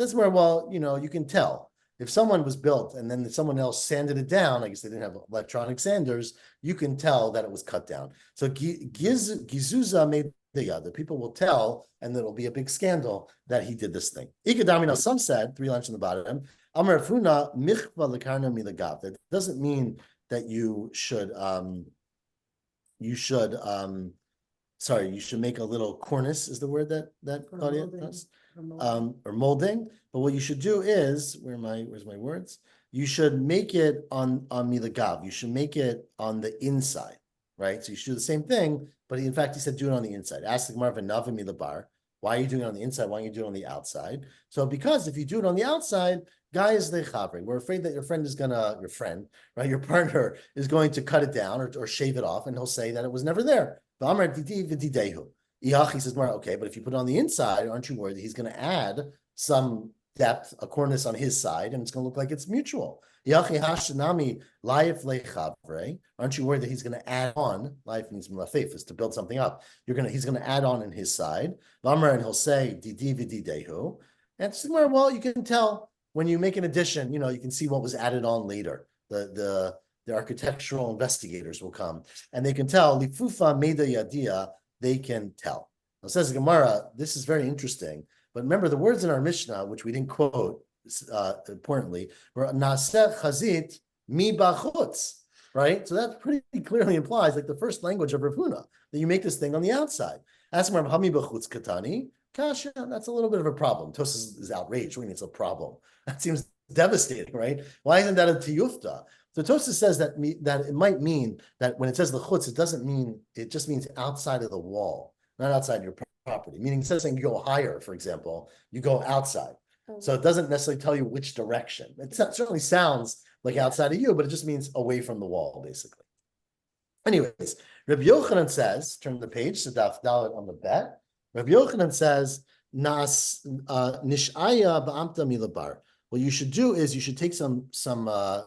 that's where, well, you can tell. If someone was built and then someone else sanded it down, I guess they didn't have electronic sanders, you can tell that it was cut down. So Gizuza made the people will tell, and it'll be a big scandal that he did this thing. Ikadamina, some said, 3 lines on the bottom, Amar Funa, Michva Lekarna Milagav. That doesn't mean that you should make a little cornice, is the word that Claudia does. Or molding, but what you should do is, where's my words? You should make it on milagav. You should make it on the inside, right? So you should do the same thing, but in fact, he said do it on the inside. Ask the Gemara v'nava milabar. Why are you doing it on the inside? Why don't you do it on the outside? So because if you do it on the outside, guys, we're afraid that your partner is going to cut it down or shave it off, and he'll say that it was never there. He says, okay, but if you put it on the inside, aren't you worried that he's going to add some depth, a cornice on his side, and it's going to look like it's mutual? Aren't you worried that he's going to add on? Life means malafif, is to build something up. He's going to add on his side. And he'll say, and well, you can tell when you make an addition, you can see what was added on later. The architectural investigators will come, and they can tell, lifufa meda yadia, they can tell. Now says the Gemara, this is very interesting, but remember the words in our Mishnah, which we didn't quote importantly, were naseh chazit mi bachutz, right? So that pretty clearly implies, like the first language of Rav Huna, that you make this thing on the outside. Ask Gemara, hami bachutz katani, kasha, that's a little bit of a problem. Tosas is outraged. What do you mean it's a problem? That seems devastating, right? Why isn't that a tiyufta? So Tosas says that it might mean that when it says l'chutz, it just means outside of the wall, not outside your property. Meaning instead of saying you go higher, for example, you go outside. So it doesn't necessarily tell you which direction. It certainly sounds like outside of you, but it just means away from the wall, basically. Anyways, Rabbi Yochanan says, turn the page to Daf Dalet on the bet. Rabbi Yochanan says, Nas nishaya ba'amta milabar. What you should do is you should take some cement,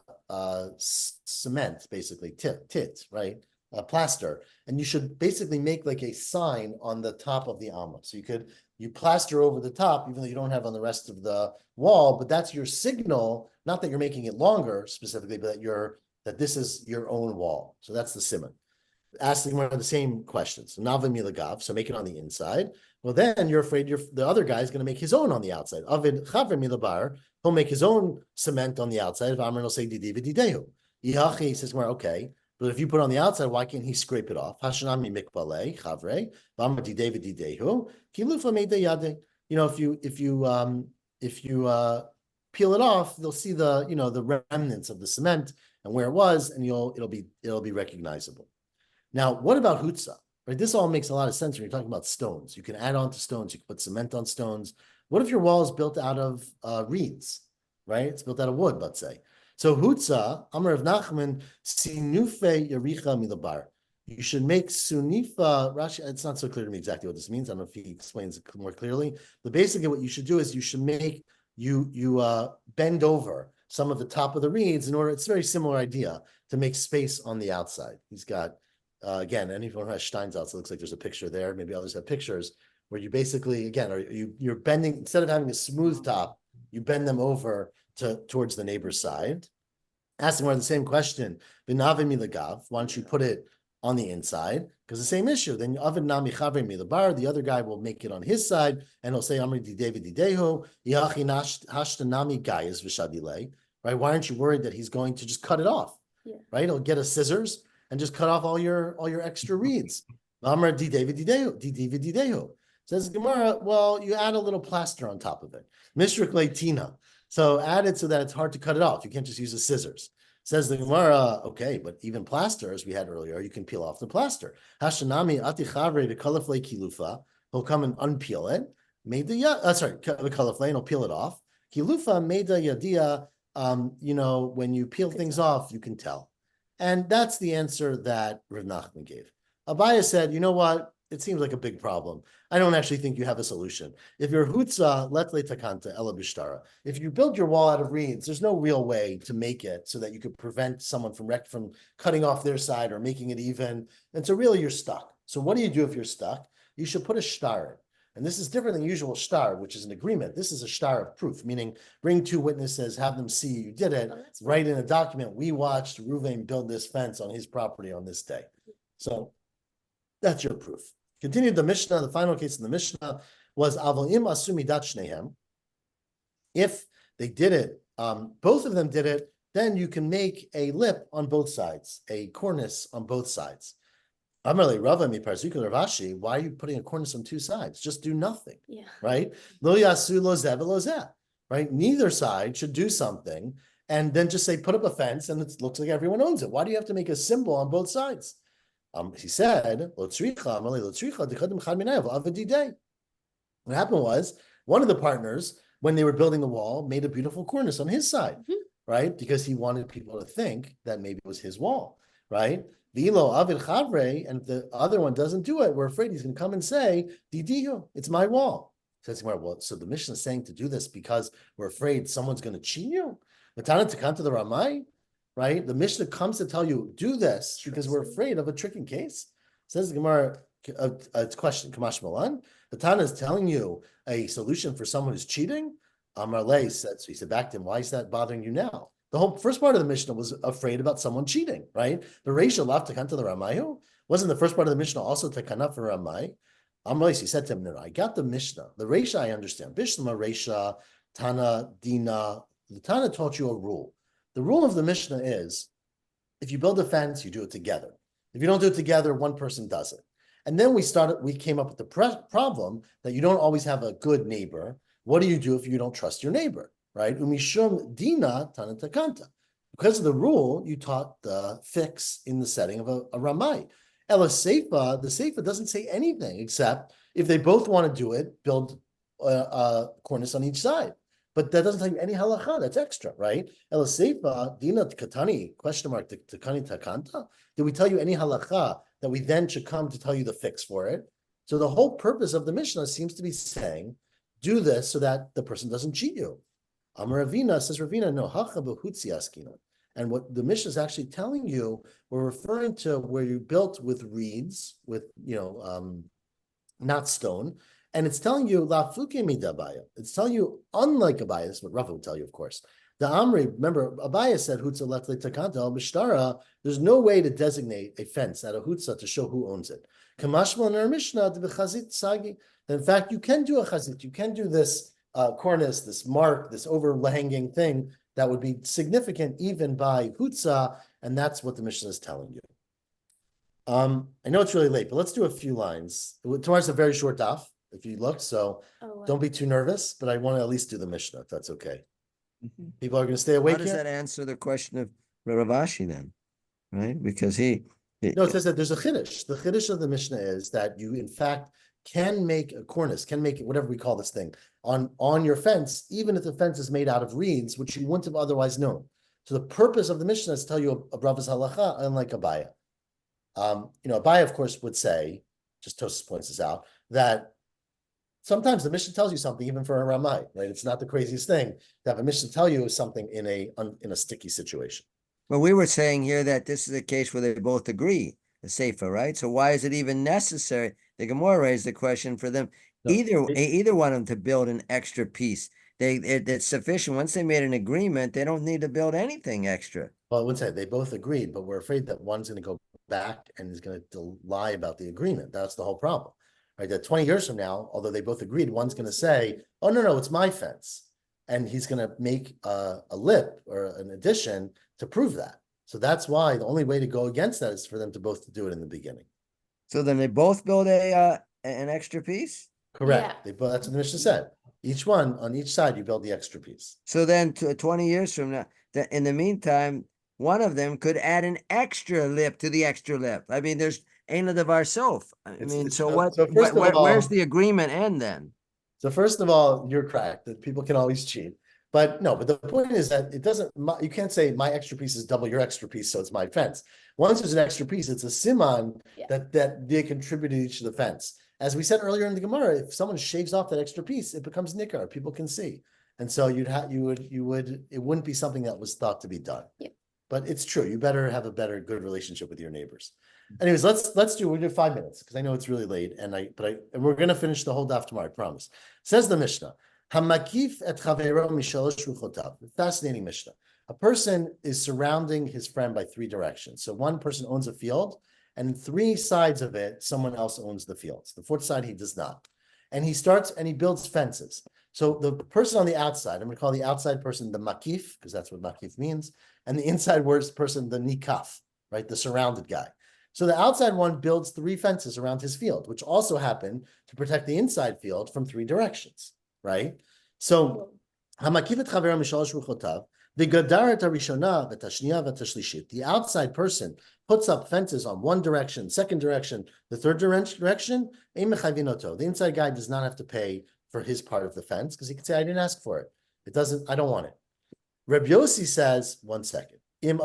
basically, tit, right? Plaster, and you should basically make like a sign on the top of the alma. So you plaster over the top, even though you don't have on the rest of the wall, but that's your signal, not that you're making it longer specifically, but that this is your own wall. So that's the simon. Asking one of the same questions. Nava milagav, so make it on the inside. Well, then you're afraid the other guy is going to make his own on the outside. Avid chaver milabar, he'll make his own cement on the outside. If Amr will say didi v'didehu. Ihachi says, well, okay, but if you put it on the outside, why can't he scrape it off? Hashanami mikbalei chavre v'amr didei v'didehu kilufa meidei yadei. If you peel it off, they'll see the remnants of the cement and where it was, and it'll be recognizable. Now, what about hutzah? Right, this all makes a lot of sense when you're talking about stones. You can add on to stones. You can put cement on stones. What if your wall is built out of reeds? Right, it's built out of wood, let's say. So hutzah, Amar of Nachman, sinufe yaricha milabar. You should make sunifa. Rashi, it's not so clear to me exactly what this means. I don't know if he explains it more clearly. But basically, what you should do is you should make you bend over some of the top of the reeds in order. It's a very similar idea to make space on the outside. He's got. Again, anyone who has Steins out, so it looks like there's a picture there. Maybe others have pictures where you basically, again, you're bending, instead of having a smooth top, you bend them over towards the neighbor's side. Asking more the same question, B'nave milagav, why don't you put it on the inside? Because the same issue. Then Avid nami chavre milabar, the other guy will make it on his side, and he'll say, Amri didevi didehu, yachi hashtanami gayas v'shadilei. Right? Why aren't you worried that he's going to just cut it off? Yeah. Right? He'll get a scissors and just cut off all your extra reeds. Says Gemara, well, you add a little plaster on top of it. Mishrik leitina. So add it so that it's hard to cut it off. You can't just use the scissors. Says the Gemara, okay, but even plaster, as we had earlier, you can peel off the plaster. Hashanami atichavre the kalafle kilufa. He'll come and unpeel it. Made the kalafle, and he'll peel it off. Kilufa made the yadia. When you peel things off, you can tell. And that's the answer that Rav Nachman gave. Abaya said, you know what? It seems like a big problem. I don't actually think you have a solution. If you're hutzah, letle takanta ela bishtara. If you build your wall out of reeds, there's no real way to make it so that you could prevent someone from cutting off their side or making it even. And so really you're stuck. So what do you do if you're stuck? You should put a shtar. And this is different than usual shtar, which is an agreement. This is a shtar of proof, meaning bring two witnesses, have them see you did it, write in a document, we watched Reuven build this fence on his property on this day. So that's your proof. Continued the Mishnah, the final case in the Mishnah was Avoim Asumidat Shnehem. If they did it, both of them did it, then you can make a lip on both sides, a cornice on both sides. Amarle Rava mi Parzuka Ravashi, why are you putting a cornice on two sides? Just do nothing. Yeah. Right? Lo yasu lo zeh velo zeh. Right? Neither side should do something and then just say put up a fence and it looks like everyone owns it. Why do you have to make a symbol on both sides? He said, Lo tzricha, amarle lo tzricha, dechadim chad minayav avadidei. What happened was one of the partners, when they were building the wall, made a beautiful cornice on his side, right? Because he wanted people to think that maybe it was his wall, right? Vilo avid chavre, and if the other one doesn't do it, we're afraid he's going to come and say, Didihu, it's my wall. Says, well, so the Mishnah is saying to do this because we're afraid someone's going to cheat you. Matana Takanta the Ramai, right? The Mishnah comes to tell you, do this because we're afraid of a tricking case. Says the Gemara, it's question, Kamash Malan. The Tana is telling you a solution for someone who's cheating. Amarle said, so he said back to him, why is that bothering you now? The whole first part of the Mishnah was afraid about someone cheating, right? The Reisha lav takanta the Ramayu. Wasn't the first part of the Mishnah also takana for Ramai? Amarle, he said to him, no, I got the Mishnah. The Reisha I understand. Bishlama Reisha, Tana, Dina. The Tana taught you a rule. The rule of the Mishnah is, if you build a fence, you do it together. If you don't do it together, one person does it. And then we came up with the problem that you don't always have a good neighbor. What do you do if you don't trust your neighbor, right? Umishum dina tanatakanta. Because of the rule, you taught the fix in the setting of a ramai. Ela seifa, the seifa doesn't say anything except if they both want to do it, build a cornice on each side. But that doesn't tell you any halacha. That's extra, right? Ela seifa dina katani question mark takani takanta. Did we tell you any halacha that we then should come to tell you the fix for it? So the whole purpose of the Mishnah seems to be saying, do this so that the person doesn't cheat you. Amar Ravina says, Ravina, no, hacha behutzi askina. And what the Mishnah is actually telling you, we're referring to where you built with reeds, with, not stone. And it's telling you, la fuke midabaya. It's telling you, unlike Abaya, this is what Rafa would tell you, of course. The Amri, remember, Abaya said, Hutza lefle takanta al Mishtara, there's no way to designate a fence at a Hutza to show who owns it. Kamashma in our Mishnah, the Bechazit Sagi. In fact, you can do a chazit, you can do this cornice, this mark, this overhanging thing that would be significant even by Hutza, and that's what the Mishnah is telling you. I know it's really late, but let's do a few lines. Tomorrow's a very short daf, if you look, so don't be too nervous, but I want to at least do the Mishnah, if that's okay. People are going to stay awake. How does that answer the question of Ravashi then? Right? Because no, it says that there's a chiddush. The chiddush of the Mishnah is that you, in fact, can make a cornice, can make whatever we call this thing on your fence, even if the fence is made out of reeds, which you wouldn't have otherwise known. So the purpose of the Mishnah is to tell you a bravas halacha, unlike Abaya. Abaya, of course, would say, just Tosfos points this out, that sometimes the Mishnah tells you something, even for a Ramai, right? It's not the craziest thing to have a Mishnah tell you something in a sticky situation. Well, we were saying here that this is a case where they both agree, the Sefer, right? So why is it even necessary? The Gemara raised the question for them, either one of them to build an extra piece. It's sufficient. Once they made an agreement, they don't need to build anything extra. Well, I wouldn't say they both agreed, but we're afraid that one's going to go back and is going to lie about the agreement. That's the whole problem, right? That 20 years from now, although they both agreed, one's going to say, oh, no, it's my fence. And he's going to make a lip or an addition to prove that. So that's why the only way to go against that is for them to both do it in the beginning. So then they both build an extra piece? Correct. Yeah. That's what the Mishnah said. Each one, on each side, you build the extra piece. So then 20 years from now, in the meantime, one of them could add an extra lip to the extra lip. I mean, there's Ein Davar Sof. Where's the agreement end then? So first of all, you're correct that people can always cheat. But the point is that you can't say my extra piece is double your extra piece, so it's my fence. Once there's an extra piece, it's a siman that they contributed each to the fence. As we said earlier in the Gemara, if someone shaves off that extra piece, it becomes nikkar. People can see. And so it wouldn't be something that was thought to be done. Yep. But it's true. You better have a good relationship with your neighbors. Anyways, we'll do 5 minutes because I know it's really late, and we're gonna finish the whole daf tomorrow, I promise. Says the Mishnah, Hamakif et chavero mishalosh ruchotav. Fascinating Mishnah. A person is surrounding his friend by 3 directions. So one person owns a field, and 3 sides of it, someone else owns the fields. The 4th side, he does not. And he builds fences. So the person on the outside, I'm gonna call the outside person the makif, because that's what makif means, and the inside person, the nikaf, right? The surrounded guy. So the outside one builds 3 fences around his field, which also happen to protect the inside field from 3 directions, right? So hamakif et chavero mishalosh ruchotav. The outside person puts up fences on 1 direction, 2nd direction, the 3rd direction. The inside guy does not have to pay for his part of the fence because he can say, I didn't ask for it. I don't want it. Reb Yossi says, 1 second. If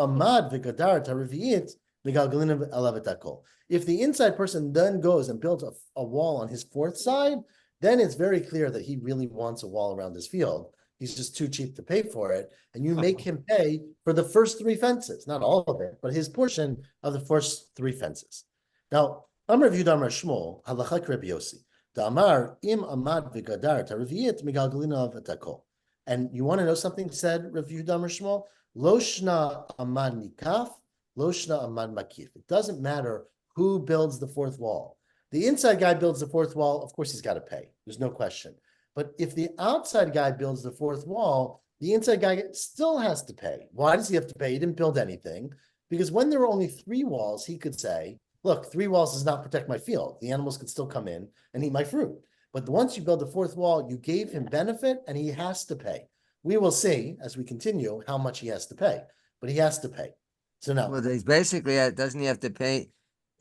the inside person then goes and builds a wall on his 4th side, then it's very clear that he really wants a wall around his field. He's just too cheap to pay for it. And you make him pay for the first 3 fences, not all of it, but his portion of the first 3 fences. Now, Amar Yehuda Amar Shmuel, halachak Reb Yossi, Damar im amad v'gadar tarviyit migalgalinav etakol. And you want to know something said Reb Yehuda Amar Shmuel? Lo shna amad nikaf, lo shna amad makif. It doesn't matter who builds the 4th wall. The inside guy builds the 4th wall, of course he's got to pay. There's no question. But if the outside guy builds the 4th wall, the inside guy still has to pay. Why does he have to pay? He didn't build anything. Because when there were only 3 walls, he could say, look, 3 walls does not protect my field. The animals could still come in and eat my fruit. But once you build the 4th wall, you gave him benefit and he has to pay. We will see as we continue how much he has to pay. But he has to pay. So now. Well, he's basically, doesn't he have to pay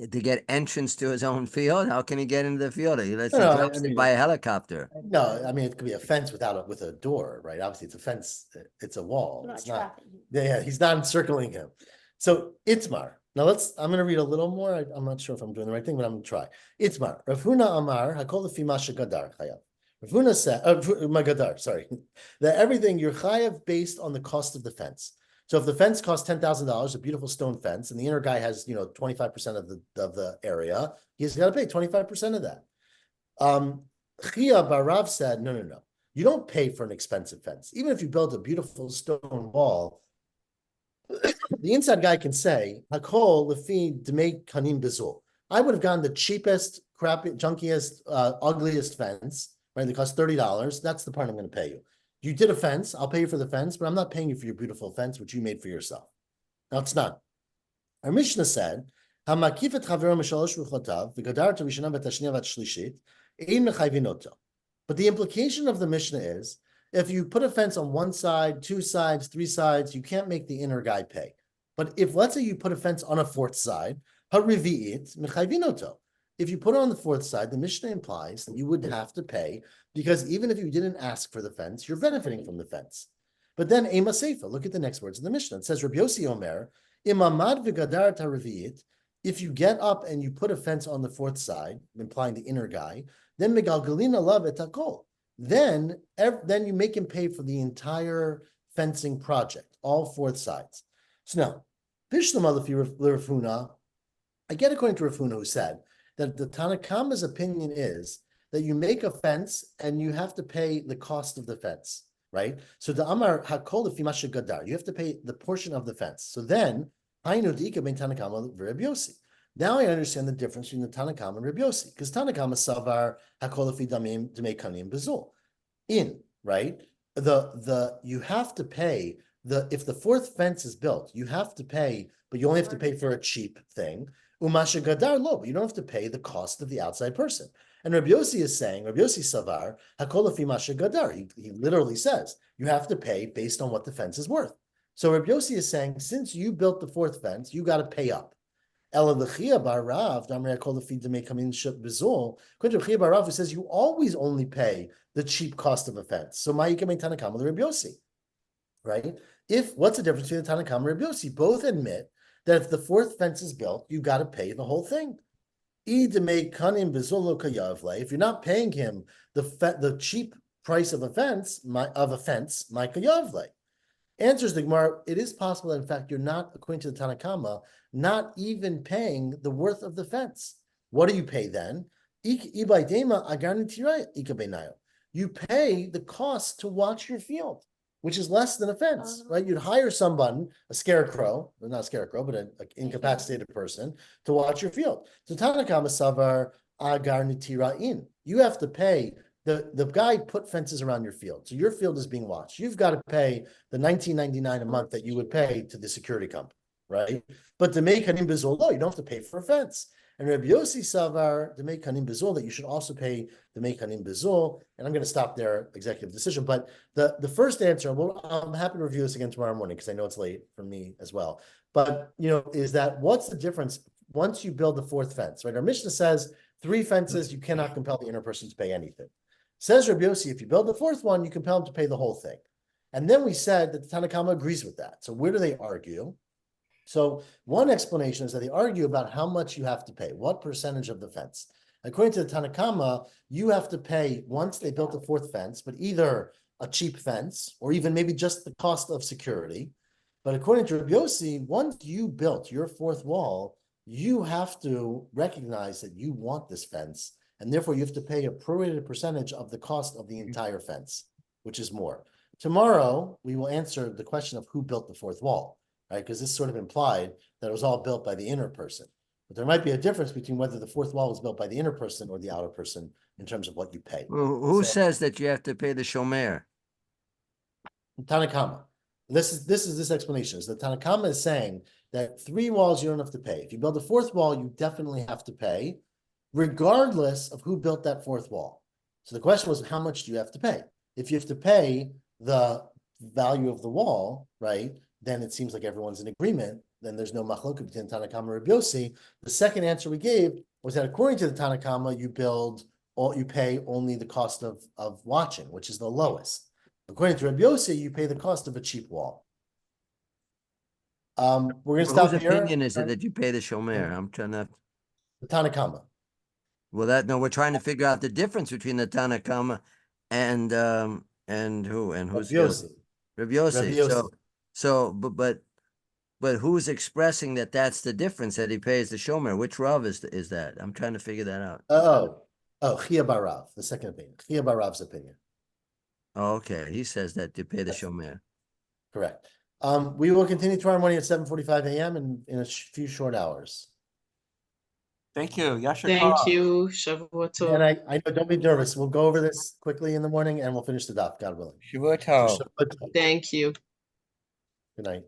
to get entrance to his own field? How can he get into the field? Let's buy a helicopter. No, I mean, it could be a fence with a door, right? Obviously, it's a fence. It's a wall. It's not. Yeah, he's not encircling him. So Itmar. Now I'm going to read a little more. I'm not sure if I'm doing the right thing, but I'm going to try. Itmar. Rav Huna Amar Hakol lefi ma shegadar chayav. Rav Huna said, Magadar, sorry, that everything you're chayav based on the cost of the fence. So if the fence costs $10,000, a beautiful stone fence, and the inner guy has 25% of the area, he's got to pay 25% of that. Chia Barav said, no. You don't pay for an expensive fence. Even if you build a beautiful stone wall, the inside guy can say, Hakol lefi dmei kanim bezul. I would have gotten the cheapest, junkiest, ugliest fence, right? That costs $30. That's the part I'm going to pay you. You did a fence, I'll pay you for the fence, but I'm not paying you for your beautiful fence, which you made for yourself. Now it's not. Our Mishnah said, but the implication of the Mishnah is, if you put a fence on 1 side, 2 sides, 3 sides, you can't make the inner guy pay. But if, let's say you put a fence on a 4th side, if you put it on the 4th side, the Mishnah implies that you would have to pay, because even if you didn't ask for the fence, you're benefiting from the fence. But then Ema Seifa, look at the next words in the Mishnah. It says, Rabbi Yossi Omer, Imamad v'gadar tarviyit, if you get up and you put a fence on the 4th side, implying the inner guy, then megalgalina lav etakol. Then you make him pay for the entire fencing project, all 4 sides. So now, Bishlam Alefi Rav Huna, I get according to Rav Huna, who said that the Tanakama's opinion is that you make a fence and you have to pay the cost of the fence, right? So the Amar Hakol lefi ma shegadar, you have to pay the portion of the fence. So then, Hainu Dika ben Tanakama Reb Yossi. Now I understand the difference between the Tanakama and Reb Yossi, because Tanakama Savar Hakol lefi dmei kanim bezul. Right? You have to pay if the 4th fence is built, you have to pay, but you only have to pay for a cheap thing. Umasha gadar lo, but you don't have to pay the cost of the outside person. And Rabbi Yossi is saying, Rabbi Yossi Savar, Hakol lefi masha gadar. He literally says, you have to pay based on what the fence is worth. So Rabbi Yossi is saying, since you built the 4th fence, you got to pay up. According to Chia Bar Rav, who says you always only pay the cheap cost of a fence. So Ma'ika Tanakama the Rabbi Yossi, right? What's the difference between the Tanakama and Rabbi Yossi? Both admit that if the 4th fence is built, you got to pay the whole thing. If you're not paying him the cheap price of a fence, answers the Gemara, it is possible that in fact you're not, according to the Tanna Kama, not even paying the worth of the fence. What do you pay then? You pay the cost to watch your field, which is less than a fence, right? You'd hire someone, a scarecrow, or not a scarecrow, but an incapacitated person to watch your field. So Tanna Kama Savar Agar Nitirain. You have to pay. The guy put fences around your field. So your field is being watched. You've got to pay the $19.99 a month that you would pay to the security company, right? But to make Hanim Bezolo, you don't have to pay for a fence. And Rabbi Yossi Savar, to make Hanim Bezol, that you should also pay to make Hanim Bezol. And I'm going to stop there, executive decision. But the first answer, well, I'm happy to review this again tomorrow morning because I know it's late for me as well. But, is that what's the difference once you build the fourth fence, right? Our Mishnah says 3 fences, you cannot compel the inner person to pay anything. Says Rabbi Yossi, if you build the fourth one, you compel him to pay the whole thing. And then we said that the Tanna Kama agrees with that. So where do they argue? So one explanation is that they argue about how much you have to pay, what percentage of the fence. According to the Tanna Kama, you have to pay once they built the fourth fence, but either a cheap fence or even maybe just the cost of security. But according to Rabbi Yossi, once you built your fourth wall, you have to recognize that you want this fence. And therefore, you have to pay a prorated percentage of the cost of the entire fence, which is more. Tomorrow, we will answer the question of who built the fourth wall, right? Because this sort of implied that it was all built by the inner person. But there might be a difference between whether the fourth wall was built by the inner person or the outer person in terms of what you pay. Well, who says that you have to pay the shomer? Tanna Kama. This is this explanation. Is that Tanna Kama is saying that 3 walls you don't have to pay. If you build a fourth wall, you definitely have to pay, regardless of who built that fourth wall. So the question was, how much do you have to pay? If you have to pay the value of the wall, right, then it seems like everyone's in agreement. Then there's no machloket between Tanna Kama and Rabbi Yossi. The second answer we gave was that according to the Tanna Kama, you pay only the cost of watching, which is the lowest. According to Rabbi Yossi, you pay the cost of a cheap wall. We're going to stop Whose here. opinion is it that you pay the shomer? I'm trying to. The Tanna Kama. Well, we're trying to figure out the difference between the Tanna Kama and who and who's Rabbi Yossi. Rabbi Yossi. Rabbi Yossi. But who's expressing that that's the difference that he pays the shomer? Which Rav is that? I'm trying to figure that out. Chia Barav, the second opinion. Chia Barav's opinion. Oh, okay. He says that you pay the shomer. Correct. We will continue tomorrow morning at 7:45 a.m. in a few short hours. Thank you. Yasher Thank Koach. you. Shavua Tov. And I know, don't be nervous. We'll go over this quickly in the morning and we'll finish the daf, God willing. Shavua Tov. Thank you. Good night.